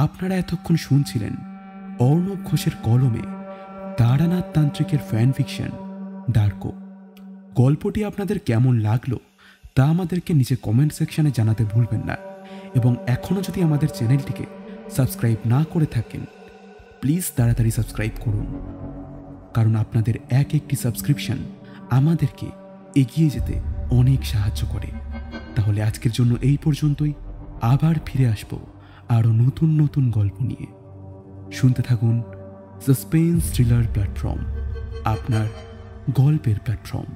Speaker 1: আপনারা এতক্ষণ শুনছিলেন অর্ণব ঘোষের কলমে তারানাথ তান্ত্রিকের ফ্যান ফিকশন ডার্কো। গল্পটি আপনাদের কেমন লাগলো তা আমাদেরকে নিচে কমেন্ট সেকশনে জানাতে ভুলবেন না। এবং এখনও যদি আমাদের চ্যানেলটিকে সাবস্ক্রাইব না করে থাকেন, প্লিজ তাড়াতাড়ি সাবস্ক্রাইব করুন, কারণ আপনাদের একটি সাবস্ক্রিপশন আমাদেরকে এগিয়ে যেতে অনেক সাহায্য করে। তাহলে আজকের জন্য এই পর্যন্তই। আবার ফিরে আসবো আরও নতুন নতুন গল্প নিয়ে। শুনতে থাকুন সাসপেন্স থ্রিলার প্ল্যাটফর্ম, আপনার গল্পের প্ল্যাটফর্ম।